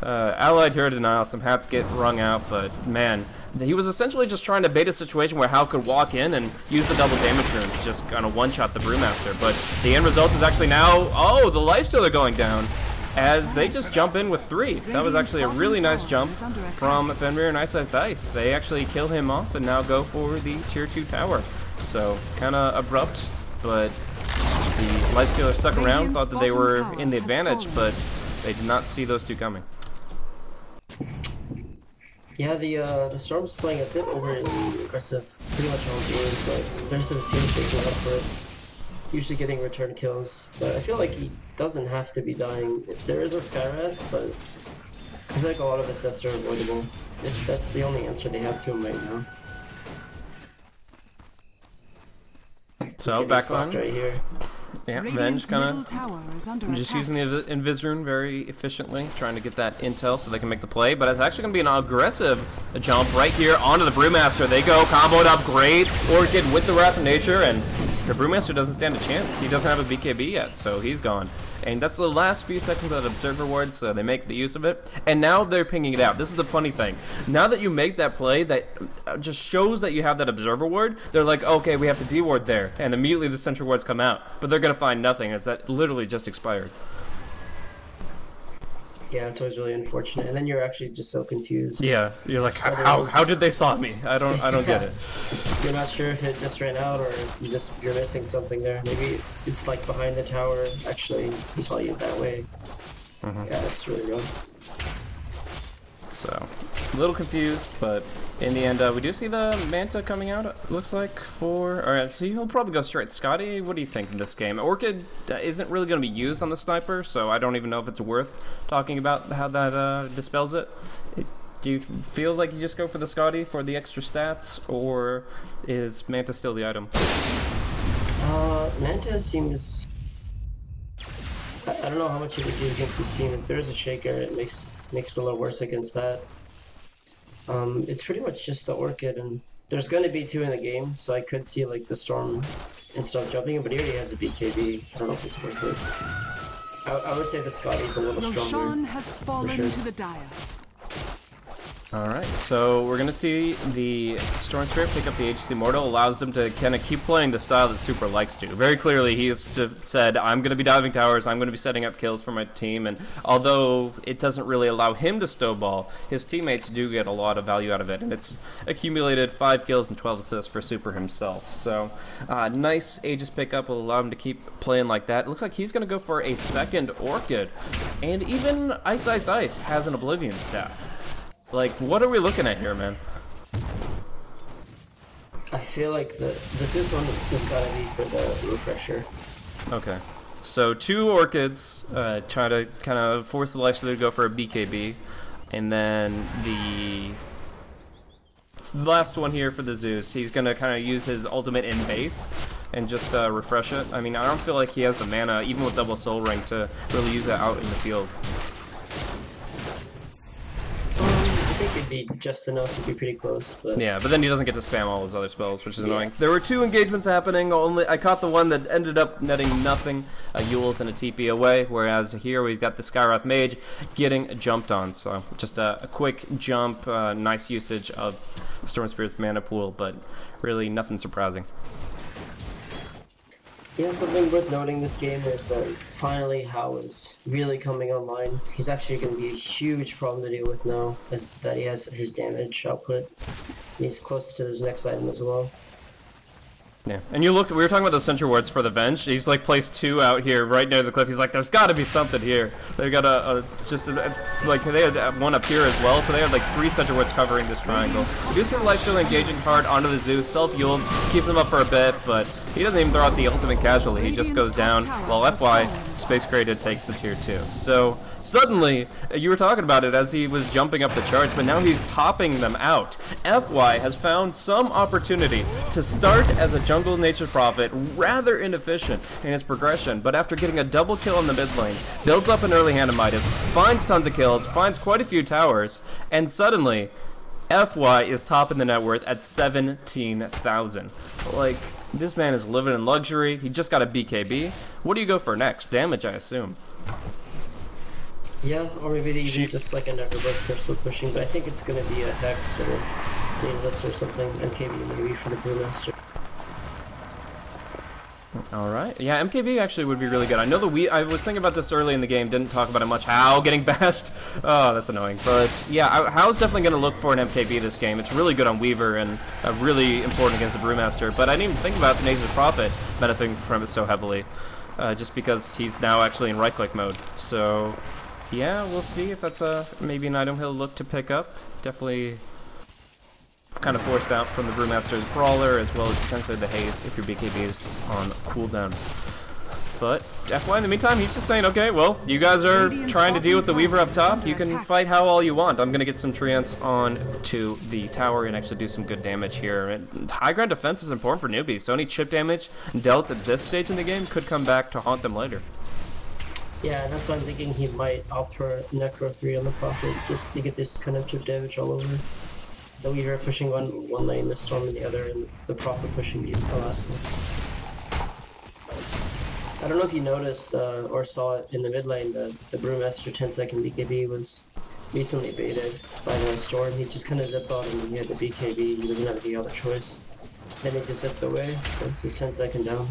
Allied hero denial. Some hats get wrung out, but man. He was essentially just trying to bait a situation where Hal could walk in and use the double damage rune to just kind of one-shot the Brewmaster. But the end result is actually now, oh, the Lifestealer going down as they just jump in with 3. That was actually a really nice jump from Fenrir and Ice. They actually kill him off and now go for the tier 2 tower. So kind of abrupt, but the Lifestealer stuck around, thought that they were in the advantage, but they did not see those two coming. Yeah, the Storm's playing a bit overly aggressive pretty much all game, but there's some teams taking up for it, usually getting return kills. But I feel like he doesn't have to be dying. There is a Skywrath, but I feel like a lot of his deaths are avoidable. That's the only answer they have to him right now. So back on right here. Yeah, Venge kind of just using the Invis rune very efficiently, trying to get that intel so they can make the play. But it's actually going to be an aggressive jump right here onto the Brewmaster. They go comboed up, great Orchid with the Wrath of Nature, and the Brewmaster doesn't stand a chance. He doesn't have a BKB yet, so he's gone. And that's the last few seconds of that Observer Ward, so they make the use of it. And now they're pinging it out. This is the funny thing. Now that you make that play, that just shows that you have that Observer Ward, they're like, okay, we have to D-Ward there. And immediately the Sentry Wards come out. But they're going to find nothing, as that literally just expired. Yeah, it's always really unfortunate, and then you're actually just so confused. Yeah, you're like, how did they stop me? I don't get it. You're not sure if it just ran out or you're missing something there. Maybe it's like behind the tower. Actually, he saw you that way. Yeah, that's really rough. So, a little confused, but in the end, we do see the Manta coming out, it looks like, for... Alright, so he'll probably go straight. Scotty, what do you think in this game? Orchid isn't really going to be used on the Sniper, so I don't even know if it's worth talking about how that dispels it. Do you feel like you just go for the Scotty for the extra stats, or is Manta still the item? Manta seems... I don't know how much of it do against the scene. If there's a Shaker, it makes it a little worse against that. It's pretty much just the Orchid, and there's going to be 2 in the game, so I could see like the Storm and stuff jumping, but he already has a BKB. I don't know if it's worth it. I would say the Scotty's a little stronger. Roshan has fallen to the Dire. Alright, so we're going to see the Storm Spirit pick up the HC Mortal, allows them to kind of keep playing the style that Super likes to. Very clearly, he has said, I'm going to be diving towers, I'm going to be setting up kills for my team, and although it doesn't really allow him to snowball, his teammates do get a lot of value out of it, and it's accumulated 5 kills and 12 assists for Super himself. So, nice Aegis pickup will allow him to keep playing like that. It looks like he's going to go for a second Orchid, and even Ice Ice Ice has an Oblivion stat. Like, what are we looking at here, man? I feel like the Zeus one has gotta be for the refresher. Okay. So 2 Orchids, try to kind of force the Lifestealer to go for a BKB. And then the last one here for the Zeus, he's going to kind of use his ultimate in base and just refresh it. I mean, I don't feel like he has the mana, even with double Soul Ring, to really use that out in the field. I think it'd be just enough to be pretty close, but... Yeah, but then he doesn't get to spam all his other spells, which is annoying. There were 2 engagements happening, only I caught the one that ended up netting nothing, a Yule's and a TP away, whereas here we've got the Skywrath Mage getting jumped on, so just a quick jump, nice usage of Storm Spirit's mana pool, but really nothing surprising. Yeah, something worth noting this game is that finally Hao is really coming online. He's actually going to be a huge problem to deal with now, as that he has his damage output. He's close to his next item as well. Yeah, and you look, we were talking about the Sentry Wards for the Venge. He's like placed 2 out here right near the cliff. He's like, there's got to be something here. They got like they had one up here as well, so they had like 3 Sentry Wards covering this triangle. You do see the Lifestealer engaging hard onto the Zeus, self-Yules, keeps him up for a bit, but he doesn't even throw out the ultimate casualty. He just goes down, while FY, Space Created, takes the tier 2. So, suddenly, you were talking about it as he was jumping up the charts, but now he's topping them out. FY has found some opportunity to start as a jungle nature prophet, rather inefficient in his progression, but after getting a double kill in the mid lane, builds up an early hand of Midas, finds tons of kills, finds quite a few towers, and suddenly, FY is top in the net worth at 17,000. Like, this man is living in luxury. He just got a BKB. What do you go for next? Damage, I assume. Yeah, or maybe even just like a never break crystal pushing, but I think it's going to be a Hex or Daedalus or something, MKB maybe for the Brewmaster. Alright, yeah, MKB actually would be really good. I know I was thinking about this early in the game, didn't talk about it much. How getting bashed? Oh, that's annoying. But yeah, Hao's definitely going to look for an MKB this game. It's really good on Weaver and really important against the Brewmaster. But I didn't even think about Nature's Prophet benefiting from it so heavily, just because he's now actually in right-click mode. So yeah, we'll see if that's maybe an item he'll look to pick up. Definitely kind of forced out from the Brewmaster's Brawler, as well as potentially the Haze if your BKB is on cooldown. But FY in the meantime, he's just saying, okay, well, you guys are trying to deal with the Weaver up top. You can fight Hao all you want. I'm going to get some treants on to the tower and actually do some good damage here. And high ground defense is important for newbies, so any chip damage dealt at this stage in the game could come back to haunt them later. Yeah, that's why I'm thinking he might opt for Necro 3 on the Prophet, just to get this kind of chip damage all over. The Weaver pushing one lane, the Storm in the other, and the Prophet pushing the last one. I don't know if you noticed or saw it in the mid lane, the Brewmaster 10-second BKB was recently baited by the Storm. He just kind of zipped on and he had the BKB, he didn't have any other choice. Then he just zipped away, so it's his 10-second down.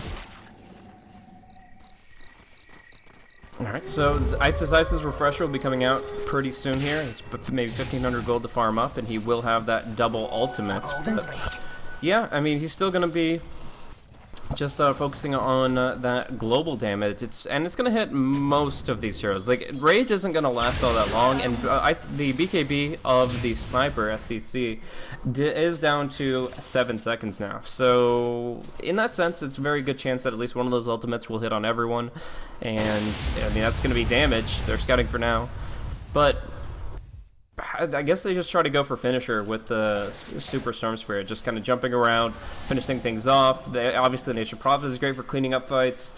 Alright, so Ice's Refresher will be coming out pretty soon here. It's maybe 1,500 gold to farm up, and he will have that double ultimate. But yeah, I mean, he's still going to be just focusing on that global damage. And it's going to hit most of these heroes. Like, Rage isn't going to last all that long, and the BKB of the Sniper, SCC, is down to 7 seconds now. So, in that sense, it's a very good chance that at least one of those ultimates will hit on everyone. And, I mean, that's going to be damage. They're scouting for now. But I guess they just try to go for finisher with the Super Storm Spirit, just kind of jumping around, finishing things off. Obviously, the Nature Prophet is great for cleaning up fights,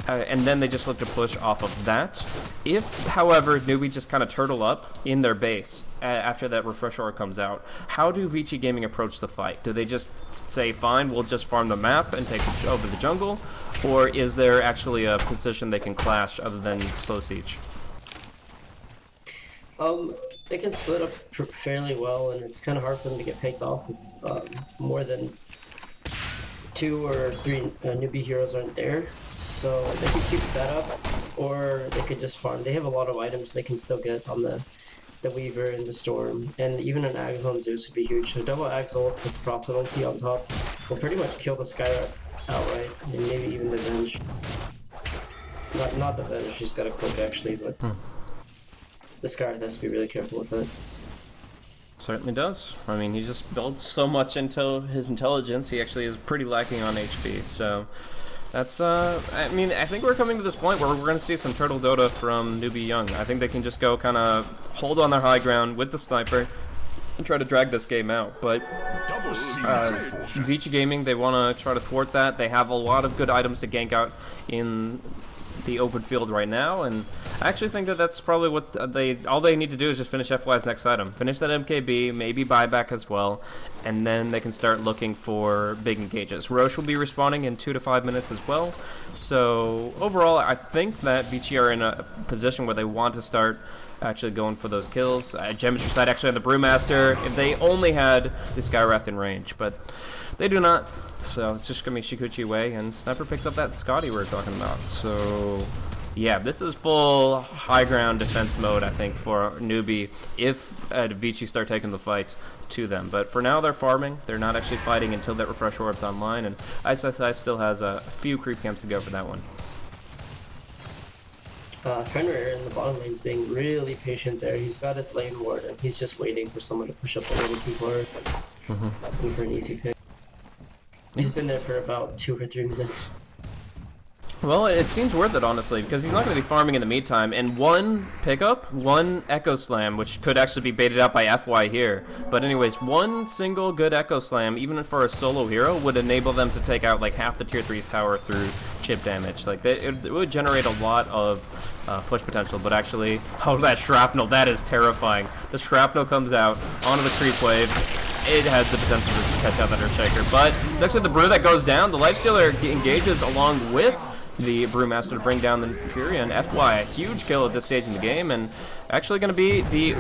and then they just look to push off of that. If, however, Newbee just kind of turtle up in their base after that Refresher Ore comes out, how do Vici Gaming approach the fight? Do they just say, fine, we'll just farm the map and take over the jungle, or is there actually a position they can clash other than slow siege? they can split up fairly well, and it's kind of hard for them to get picked off if more than 2 or 3 newbie heroes aren't there. So they could keep that up, or they could just farm. They have a lot of items they can still get on the Weaver and the Storm, and even an Axe on Zeus would be huge. So double Axe ult with Prophet ulti on top will pretty much kill the Sky outright, and maybe even the Venge. Not the Venge, she's got a cloak actually, but the Sky has to be really careful with it. Certainly does. I mean, he just built so much into his intelligence, he actually is pretty lacking on HP, so... That's, I mean, I think we're coming to this point where we're going to see some Turtle Dota from Newbee Young. I think they can just go kind of hold on their high ground with the sniper and try to drag this game out. But Vici Gaming, they want to try to thwart that. They have a lot of good items to gank out in the open field right now, and I actually think that that's probably what all they need to do is just finish FY's next item. Finish that MKB, maybe buyback as well, and then they can start looking for big engages. Roche will be respawning in 2 to 5 minutes as well, so overall I think that Vici are in a position where they want to start actually going for those kills. Geometry side actually on the Brewmaster, if they only had the Skywrath in range, but they do not. So it's just going to be Shikuchi away, and Sniper picks up that Scotty we were talking about. So yeah, this is full high ground defense mode, I think, for Newbee if Vici start taking the fight to them. But for now, they're farming. They're not actually fighting until that refresh orb's online, and ISSI still has a few creep camps to go for that one. Fenrir in the bottom lane's being really patient there. He's got his lane ward, and he's just waiting for someone to push up the lane too far. Looking for an easy pick. He's been there for about 2 or 3 minutes. Well, it seems worth it, honestly, because he's not going to be farming in the meantime. And one pickup, one Echo Slam, which could actually be baited out by FY here. But anyways, one single good Echo Slam, even for a solo hero, would enable them to take out like half the tier 3's tower through chip damage. Like, it would generate a lot of push potential, but actually, oh, that shrapnel, that is terrifying. The shrapnel comes out onto the creep wave. It has the potential to catch out that Earthshaker, but it's actually the Brew that goes down. The Lifestealer engages along with the Brewmaster to bring down the Fury, and FY, a huge kill at this stage in the game, and actually going to be the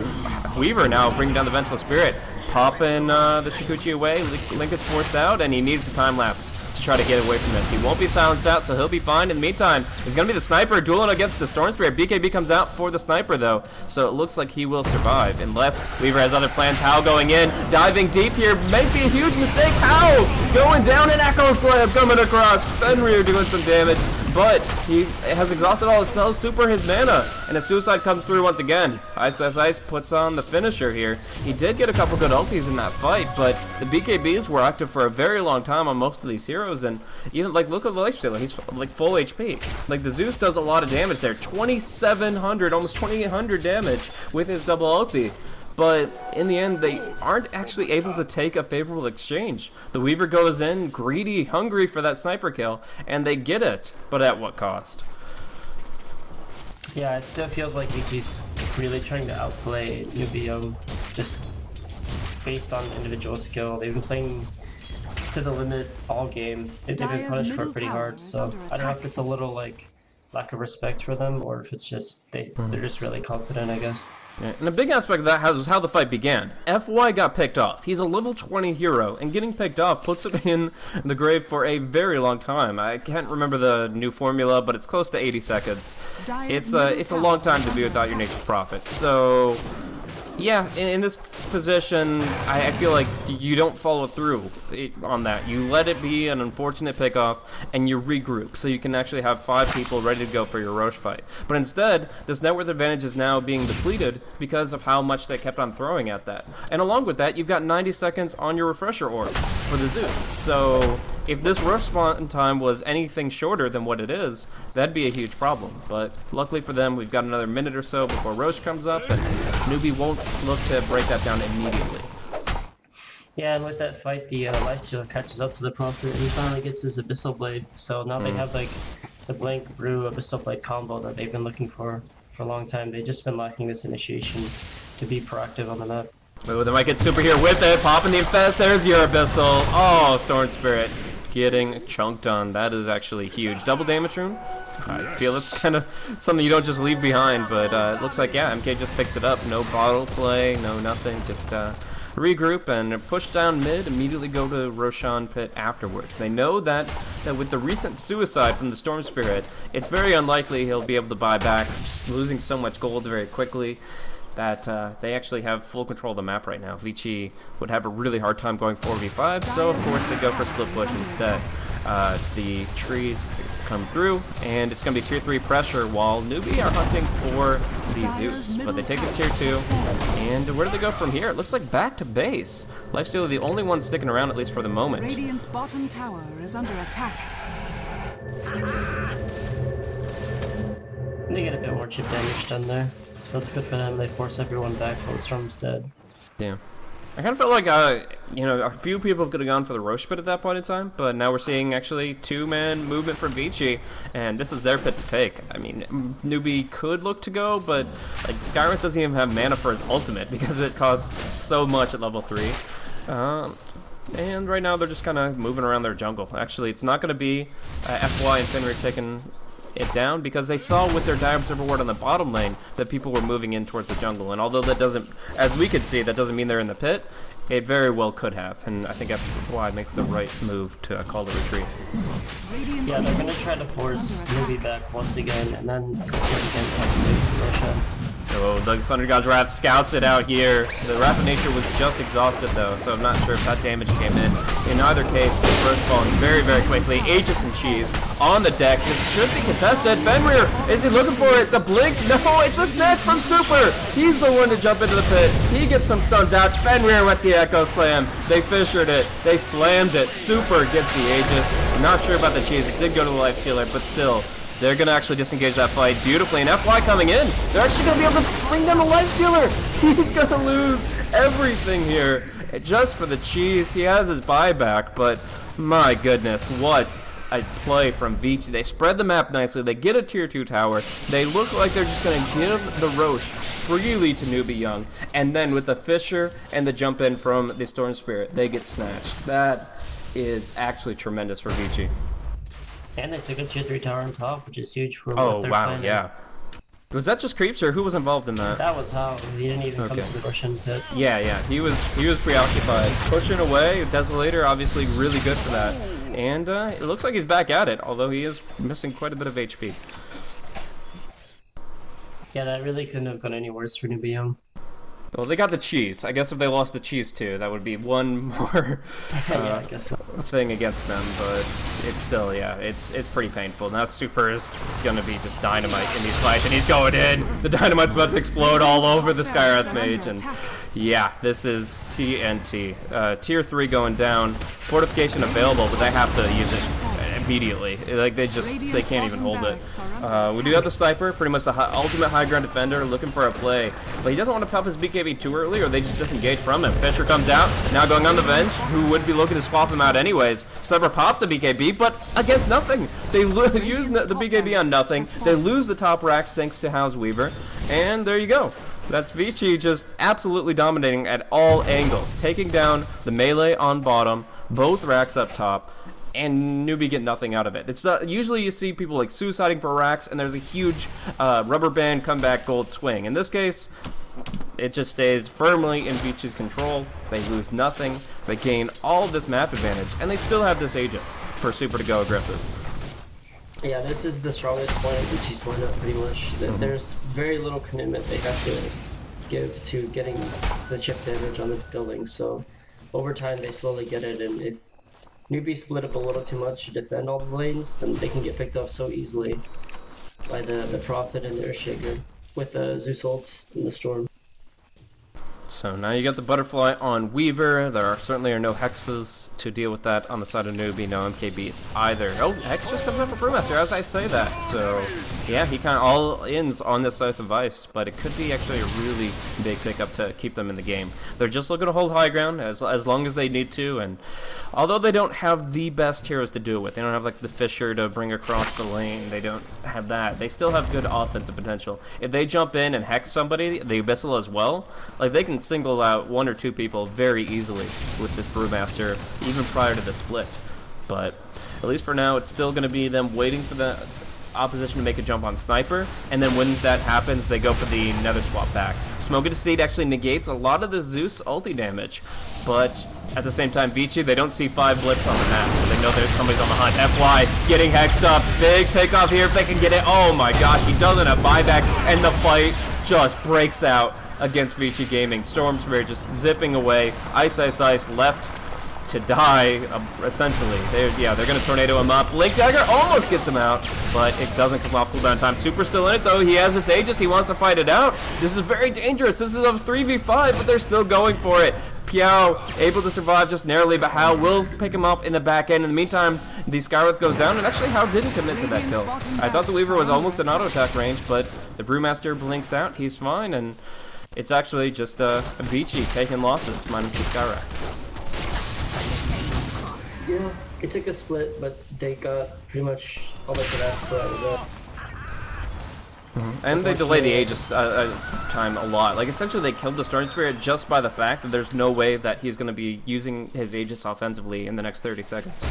Weaver now bringing down the Vengeful Spirit, popping the Shikuchi away. Link gets forced out, and he needs the time lapse to try to get away from this. He won't be silenced out, so he'll be fine. In the meantime, it's going to be the Sniper dueling against the Storm Spirit. BKB comes out for the Sniper, though, so it looks like he will survive, unless Weaver has other plans. How going in, diving deep here, might be a huge mistake. How going down, an Echo Slam coming across. Fenrir doing some damage, but he has exhausted all his spells, super his mana, and a Suicide comes through once again. Ice puts on the finisher here. He did get a couple good ultis in that fight, but the BKBs were active for a very long time on most of these heroes, and even, like, look at the Lifestealer, he's like full HP. Like, the Zeus does a lot of damage there, 2,700, almost 2,800 damage with his double ulti. But in the end, they aren't actually able to take a favorable exchange. The Weaver goes in, greedy, hungry for that sniper kill, and they get it, but at what cost? Yeah, it still feels like Vici's really trying to outplay Newbee, just based on individual skill. They've been playing to the limit all game. They've been punished for it pretty hard, so I don't know if it's a little like lack of respect for them, or if it's just they're just really confident, I guess. Yeah, and a big aspect of that is how the fight began. FY got picked off. He's a level 20 hero, and getting picked off puts him in the grave for a very long time. I can't remember the new formula, but it's close to 80 seconds. It's a long time to be without your Nature's Prophet. So, yeah, in this position, I feel like you don't follow through on that. You let it be an unfortunate pickoff, and you regroup, so you can actually have 5 people ready to go for your Roche fight. But instead, this net worth advantage is now being depleted because of how much they kept on throwing at that. And along with that, you've got 90 seconds on your refresher orb for the Zeus. So if this respawn time was anything shorter than what it is, that'd be a huge problem. But luckily for them, we've got another minute or so before Roche comes up, and Newbee won't look to break that down immediately. Yeah, and with that fight, the Lifestealer catches up to the Prophet, and he finally gets his Abyssal Blade. So now they have like the Blank Brew Abyssal Blade combo that they've been looking for a long time. They've just been lacking this initiation to be proactive on the map. Oh, they might get super here with it, popping the infest. There's your Abyssal. Oh, Storm Spirit getting chunked on. That is actually huge. Double damage rune. I feel it's kind of something you don't just leave behind, but it looks like, yeah, MK just picks it up. No bottle play, no nothing, just regroup and push down mid, immediately go to Roshan pit afterwards. They know that with the recent suicide from the Storm Spirit, it's very unlikely he'll be able to buy back, just losing so much gold very quickly, that they actually have full control of the map right now. Vici would have a really hard time going 4v5, so of course they go for split push instead. The trees come through, and it's going to be tier 3 pressure while Newbee are hunting for the Zeus, but they take it tier 2, and where do they go from here? It looks like back to base. Lifestealer the only one sticking around, at least for the moment. Radiant's bottom tower is under attack. They get a bit more chip damage done there, so that's good for them. They force everyone back while the Storm's dead. Yeah. I kind of felt like, you know, a few people could have gone for the Roche pit at that point in time, but now we're seeing actually two-man movement from Vici, and this is their pit to take. I mean, Newbee could look to go, but like Skywrath doesn't even have mana for his ultimate because it costs so much at level 3. And right now they're just kind of moving around their jungle. Actually, it's not going to be FY and Fenrir taking it down because they saw with their Dire Observer ward on the bottom lane that people were moving in towards the jungle, and although that doesn't, as we could see, that doesn't mean they're in the pit, it very well could have, and I think FY makes the right move to call the retreat. Yeah, they're gonna try to force Newbee back once again, and then again Oh, the Thunder God's Wrath scouts it out here. The Wrath of Nature was just exhausted though, so I'm not sure if that damage came in. In either case, the first falling very, very quickly. Aegis and Cheese on the deck. This should be contested. Fenrir, is he looking for it? The blink? No, it's a snatch from Super. He's the one to jump into the pit. He gets some stuns out. Fenrir with the Echo Slam. They fissured it. They slammed it. Super gets the Aegis. I'm not sure about the Cheese. It did go to the Lifestealer, but still. They're going to actually disengage that fight beautifully, and FY coming in. They're actually going to be able to bring down the Lifestealer. He's going to lose everything here just for the Cheese. He has his buyback, but my goodness, what a play from Vici. They spread the map nicely. They get a tier 2 tower. They look like they're just going to give the Roche freely to Newbee Young, and then with the Fissure and the jump in from the Storm Spirit, they get snatched. That is actually tremendous for Vici. And they took a tier 3 tower on top, which is huge for oh, what they're wow, planning. yeah. Was that just Creeps, or who was involved in that? That was how. He didn't even come to the Russian pit. Yeah, he was preoccupied. Pushing away, Desolator obviously really good for that. And it looks like he's back at it, although he is missing quite a bit of HP. Yeah, that really couldn't have gone any worse for Newbee Young. Well, they got the Cheese. I guess if they lost the Cheese too, that would be one more yeah, I guess so. thing against them. But it's still, yeah, it's pretty painful. Now Super is gonna be just dynamite in these fights, and he's going in. The dynamite's about to explode all over the Skywrath Mage, and yeah, this is TNT. Tier 3 going down. Fortification available, but they have to use it immediately. Like they can't even hold it. We do have the Sniper, pretty much the ultimate high ground defender, looking for a play, but he doesn't want to pop his BKB too early, or they just disengage from him. Fissure comes out, now going on the Venge, who would be looking to swap him out anyways. Sniper pops the BKB, but against nothing. They use the BKB on nothing. They lose the top racks thanks to House Weaver, and there you go. That's Vici just absolutely dominating at all angles, taking down the melee on bottom, both racks up top, and Newbee get nothing out of it. It's not, usually you see people like suiciding for racks, and there's a huge rubber band comeback gold swing. In this case, it just stays firmly in Vici's control. They lose nothing. They gain all of this map advantage, and they still have this Aegis for Super to go aggressive. Yeah, this is the strongest point of Vici's lineup, pretty much. There's very little commitment they have to give to getting the chip damage on the building, so over time they slowly get it, and if Newbee split up a little too much to defend all the lanes, then they can get picked off so easily by the Prophet and the Earthshaker with the Zeus ults and the Storm. So now you got the Butterfly on Weaver. There certainly are no Hexes to deal with that on the side of Newbee, no MKBs either. Oh, Hex just comes up for Brewmaster as I say that. So yeah, he kind of all ins on this South of Ice, but it could be actually a really big pickup to keep them in the game. They're just looking to hold high ground as long as they need to, and although they don't have the best heroes to do it with, they don't have like the Fissure to bring across the lane, they don't have that, they still have good offensive potential. If they jump in and hex somebody, the Abyssal as well, like they can single out 1 or 2 people very easily with this Brewmaster, even prior to the split. But at least for now, it's still going to be them waiting for the opposition to make a jump on Sniper, and then when that happens, they go for the Nether swap back. Smoke and Seed actually negates a lot of the Zeus ulti damage, but at the same time, Vici, they don't see 5 blips on the map, so they know there's somebody's on the hunt. FY getting hexed up. Big pickoff here if they can get it. Oh my gosh, he doesn't have buyback, and the fight just breaks out against Vici Gaming. Storm Spirit just zipping away. Ice left to die, essentially. They're going to tornado him up. Blink Dagger almost gets him out, but it doesn't come off cooldown time. Super's still in it, though. He has this Aegis. He wants to fight it out. This is very dangerous. This is a 3v5, but they're still going for it. Piao able to survive just narrowly, but Hao will pick him off in the back end. In the meantime, the Skywrath goes down, and actually Hao didn't commit to that kill. I thought the Weaver was almost in auto attack range, but the Brewmaster blinks out. He's fine, and it's actually just Vici taking losses minus the Skywrath. Yeah, it took a split, but they got pretty much all much of that split out of that. And they delay the Aegis time a lot. Like, essentially they killed the Storm Spirit just by the fact that there's no way that he's going to be using his Aegis offensively in the next 30 seconds.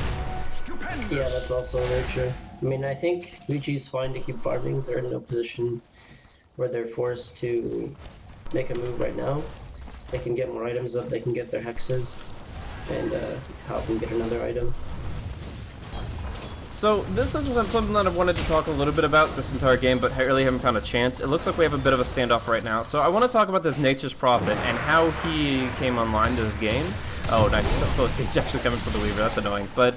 Yeah, that's also very true. I mean, I think Vici's fine to keep farming. They're in a position where they're forced to make a move right now. They can get more items up, they can get their hexes, and help them get another item. So this is something that I've wanted to talk a little bit about this entire game, but I really haven't found a chance. It looks like we have a bit of a standoff right now. So I want to talk about this Nature's Prophet and how he came online to this game. Oh, nice. Slow siege actually coming for the Weaver. That's annoying. But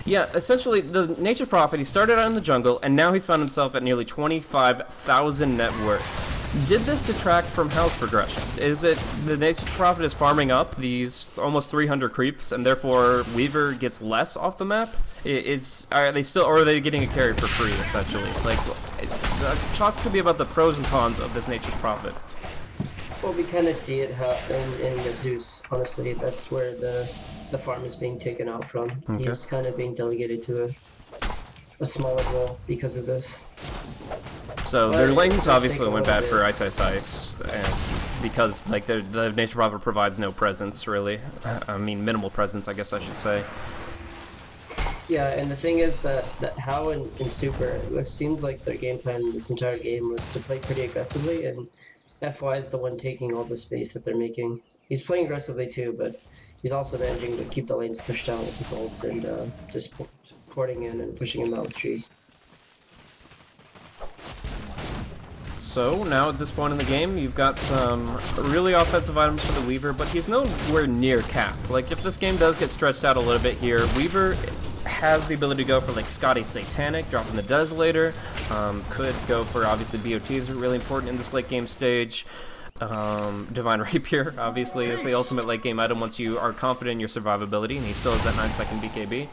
yeah, essentially, the Nature's Prophet, he started out in the jungle, and now he's found himself at nearly 25,000 net worth. Did this detract from Hao's progression? Is it the Nature's Prophet is farming up these almost 300 creeps, and therefore Weaver gets less off the map? Are they still, or are they getting a carry for free, essentially? Like, talk to me about the pros and cons of this Nature's Prophet. Well, we kind of see it in the Zeus, honestly. That's where the farm is being taken out from. Okay. He's kind of being delegated to a smaller role because of this. So their lanes obviously went bad for Ice, and because like the Nature Prophet provides no presence, really. I mean, minimal presence, I guess I should say. Yeah, and the thing is that Hao and Super, it seemed like their game plan this entire game was to play pretty aggressively, and FY is the one taking all the space that they're making. He's playing aggressively too, but he's also managing to keep the lanes pushed down with his ults and just porting in and pushing him out with trees. So now at this point in the game, you've got some really offensive items for the Weaver, but he's nowhere near capped. Like, if this game does get stretched out a little bit here, Weaver has the ability to go for like Scotty's Satanic, dropping the Desolator. Could go for, obviously, BOTs are really important in this late game stage. Divine Rapier, obviously, is the ultimate late game item once you are confident in your survivability, and he still has that 9-second BKB.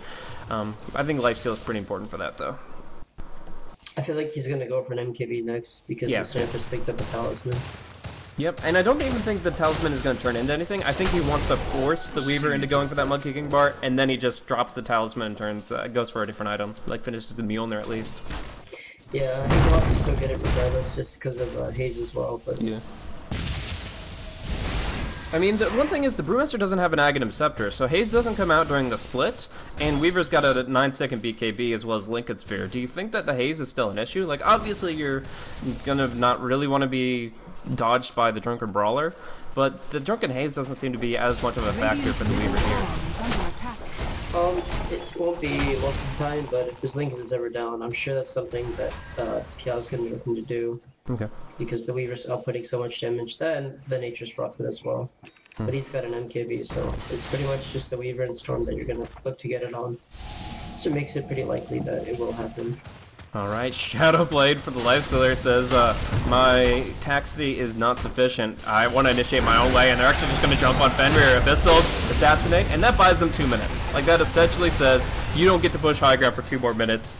I think Lifestealer is pretty important for that, though. I feel like he's going to go for an MKB next because the Sniper's picked up a Talisman. Yep, and I don't even think the Talisman is going to turn into anything. I think he wants to force the Weaver into going for that Mud Kicking Bar, and then he just drops the Talisman and goes for a different item. Like, finishes the Mjolnir at least. Yeah, he can also still get it regardless just because of Haze as well. But yeah. I mean, the one thing is the Brewmaster doesn't have an Aghanim Scepter, so Haze doesn't come out during the split, and Weaver's got a 9-second BKB as well as Lincoln Sphere. Do you think that the Haze is still an issue? Like, obviously you're gonna not really want to be dodged by the Drunken Brawler, but the Drunken Haze doesn't seem to be as much of a factor for the Weaver here. It won't be most of the time, but if his Lincoln is ever down, I'm sure that's something that Piao's gonna be looking to do. Okay. Because the Weaver's outputting so much damage, then the Nature's Prophet as well. But he's got an MKB, so it's pretty much just the Weaver and Storm that you're gonna look to get it on. So it makes it pretty likely that it will happen. Alright, Shadowblade for the Lifestealer says, my taxi is not sufficient. I want to initiate my own way, and they're actually just going to jump on Fenrir, Abyssal, Assassinate, and that buys them 2 minutes. Like, that essentially says, you don't get to push high ground for 2 more minutes,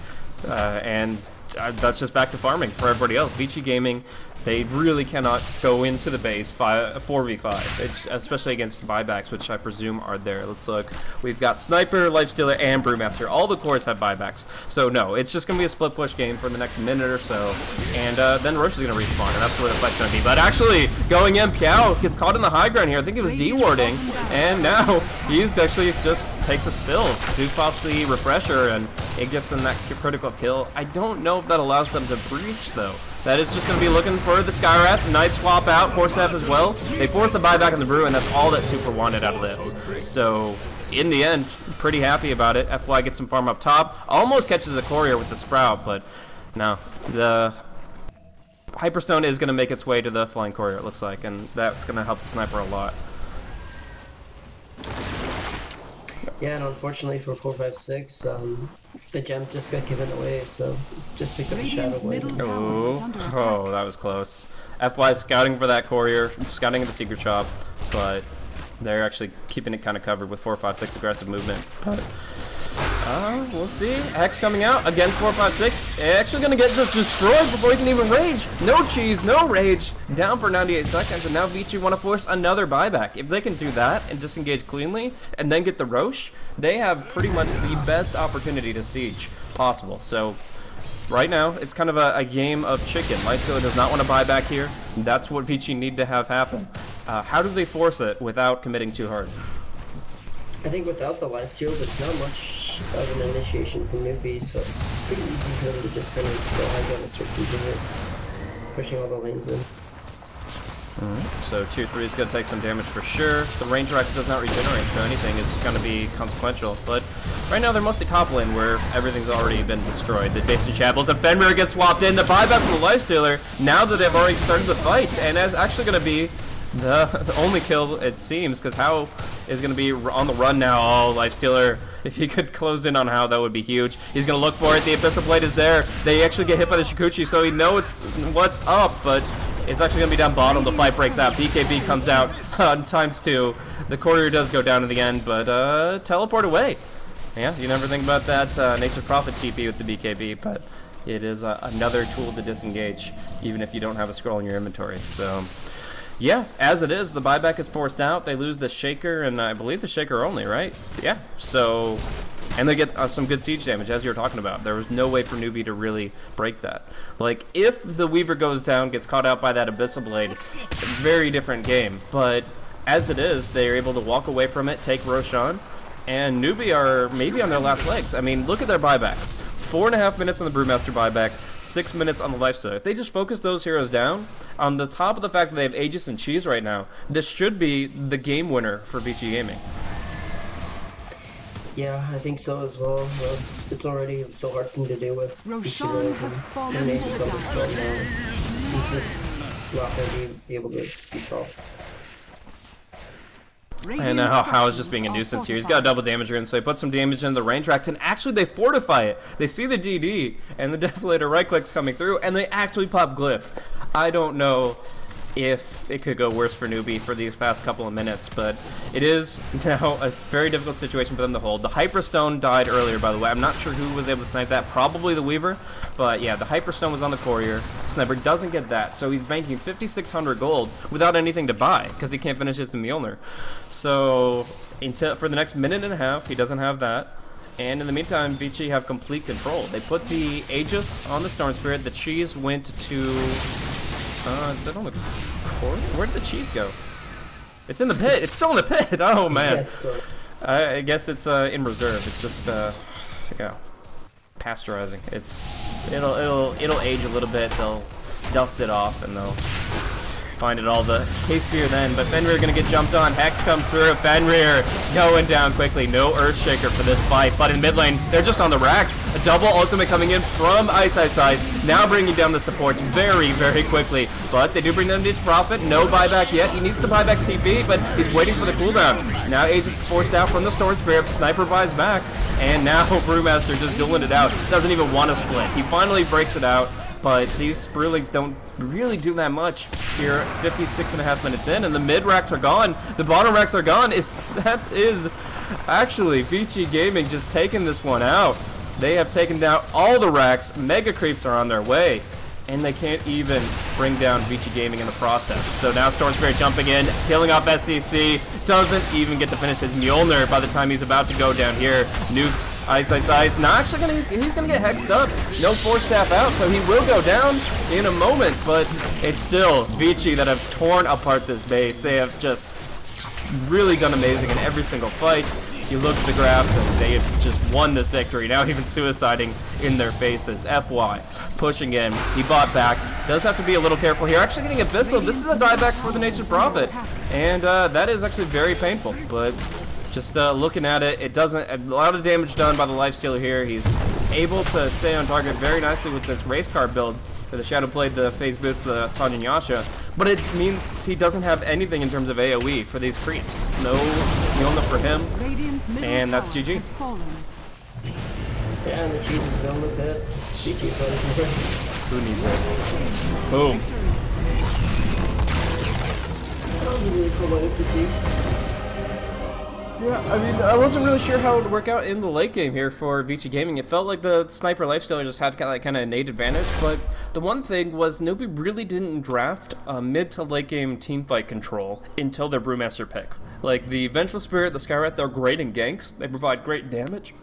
and that's just back to farming for everybody else. Vici Gaming, they really cannot go into the base 4v5, especially against buybacks, which I presume are there. Let's look. We've got Sniper, Lifestealer, and Brewmaster. All the cores have buybacks. So no, it's just going to be a split push game for the next minute or so. And then Roche is going to respawn, and that's where the fight's going to be. But actually, going in, Piao gets caught in the high ground here. I think it was D-warding. And now He's actually just takes a spill, 2 pops the refresher, and it gets them that critical kill. I don't know if that allows them to breach, though. That is just going to be looking for the Skyrats. Nice swap out, force staff as well. They force the buyback on the Brew, and that's all that Super wanted out of this. So, in the end, pretty happy about it. FY gets some farm up top. Almost catches a Courier with the Sprout, but no. The Hyperstone is going to make its way to the Flying Courier, it looks like, and that's going to help the Sniper a lot. Yeah, and unfortunately for 456, the gem just got given away, so just picked up a Shadow Blade. Oh, that was close. FY scouting for that Courier, scouting at the Secret Shop, but they're actually keeping it kind of covered with 456 aggressive movement. But we'll see. Hex coming out again. 456 actually gonna get just destroyed before he can even rage. No cheese, no rage. Down for 98 seconds, and now Vici want to force another buyback. If they can do that and disengage cleanly, and then get the Roche, they have pretty much the best opportunity to siege possible. So right now, it's kind of a game of chicken. Lifestealer does not want to buy back here. That's what Vici need to have happen. How do they force it without committing too hard? I think without the Lifesteal, it's not much of an initiation from Newbee, so it's pretty easy for them to just kind of go high and start sieging it, pushing all the lanes in. So tier 3 is going to take some damage for sure. The range Rex does not regenerate, so anything is going to be consequential. But right now they're mostly top lane where everything's already been destroyed. The base in shambles, and Fenrir gets swapped in. The buyback from the Lifestealer now that they've already started the fight, and that's actually going to be the only kill, it seems, because How is going to be on the run now. Oh, Lifestealer, if he could close in on How, that would be huge. He's going to look for it. The Abyssal Blade is there. They actually get hit by the Shikuchi, so he knows what's up, but it's actually going to be down bottom. The fight breaks out. BKB comes out on ×2. The Courier does go down in the end, but teleport away. Yeah, you never think about that Nature's Prophet TP with the BKB, but it is another tool to disengage, even if you don't have a scroll in your inventory. So yeah, as it is, the buyback is forced out. They lose the Shaker, and I believe the Shaker only, right? Yeah, so, and they get some good siege damage, as you were talking about. There was no way for Newbee to really break that. Like, if the Weaver goes down, gets caught out by that Abyssal Blade, very different game. But as it is, they're able to walk away from it, take Roshan, and Newbee are maybe on their last legs. I mean, look at their buybacks. 4.5 minutes on the Brewmaster buyback, 6 minutes on the Lifestealer. If they just focus those heroes down, on the top of the fact that they have Aegis and Cheese right now, this should be the game winner for Vici Gaming. Yeah, I think so as well. It's already so hard thing to deal with. Roshan has fallen to the He's just not going to be able to be stopped. And How is just being a nuisance here. He's got a double damager in, so he puts some damage in the range racks, and actually they fortify it. They see the GD, and the Desolator right-clicks coming through, and they actually pop Glyph. I don't know if it could go worse for Newbee for these past couple of minutes, but it is now a very difficult situation for them to hold. The Hyperstone died earlier, by the way. I'm not sure who was able to snipe that. Probably the Weaver, but yeah, the Hyperstone was on the Courier. Sniper doesn't get that, so he's banking 5,600 gold without anything to buy because he can't finish his Mjolnir. So for the next minute and a half, he doesn't have that. And in the meantime, Vici have complete control. They put the Aegis on the Storm Spirit. The cheese went to is it on the court? Where did the cheese go? It's in the pit. It's still in the pit. Oh man. I guess it's in reserve. It's just yeah, pasteurizing. It'll age a little bit. They'll dust it off and they'll find it all the tastier then. But Fenrir gonna get jumped on. Hex comes through. Fenrir going down quickly. No Earthshaker for this fight. But in mid lane, they're just on the racks. A double ultimate coming in from Ice, now bringing down the supports very, very quickly. But they do bring them to Prophet. No buyback yet. He needs to buy back TP, but he's waiting for the cooldown. Now Aegis forced out from the Storm Spirit. Sniper buys back. And now Brewmaster just dueling it out. Doesn't even want to split. He finally breaks it out. But these Brewlings don't really do that much here. 56.5 minutes in, and the mid racks are gone. The bottom racks are gone. That is actually Vici Gaming just taking this one out. They have taken down all the racks. Mega creeps are on their way, and they can't even bring down Vici Gaming in the process. So now Storm Spirit jumping in, killing off SCC. Doesn't even get to finish his Mjolnir by the time he's about to go down here. Nukes, Ice. Not actually he's gonna get hexed up. No Force Staff out, so he will go down in a moment, but it's still Vici that have torn apart this base. They have just really done amazing in every single fight. You look at the graphs and they have just won this victory. Now even suiciding in their faces. FY pushing in. He bought back. Does have to be a little careful here. Actually getting Abyssal. This is a dieback for the Nature's Prophet. And that is actually very painful. But just looking at it, it doesn't... A lot of damage done by the Lifestealer here. He's able to stay on target very nicely with this race car build. The Shadow played the phase boots, Sonya and Yasha, but it means he doesn't have anything in terms of AoE for these creeps. No Yona for him, and that's GG. Yeah, and the cheese is zone with it. GG, buddy. Who needs it? Boom. That was a really cool way to see. Yeah, I mean, I wasn't really sure how it would work out in the late game here for Vici Gaming. It felt like the Sniper Lifestealer just had kind of innate advantage, but the one thing was Newbee really didn't draft mid to late game teamfight control until their Brewmaster pick. Like, the Vengeful Spirit, the Skywrath, they're great in ganks. They provide great damage.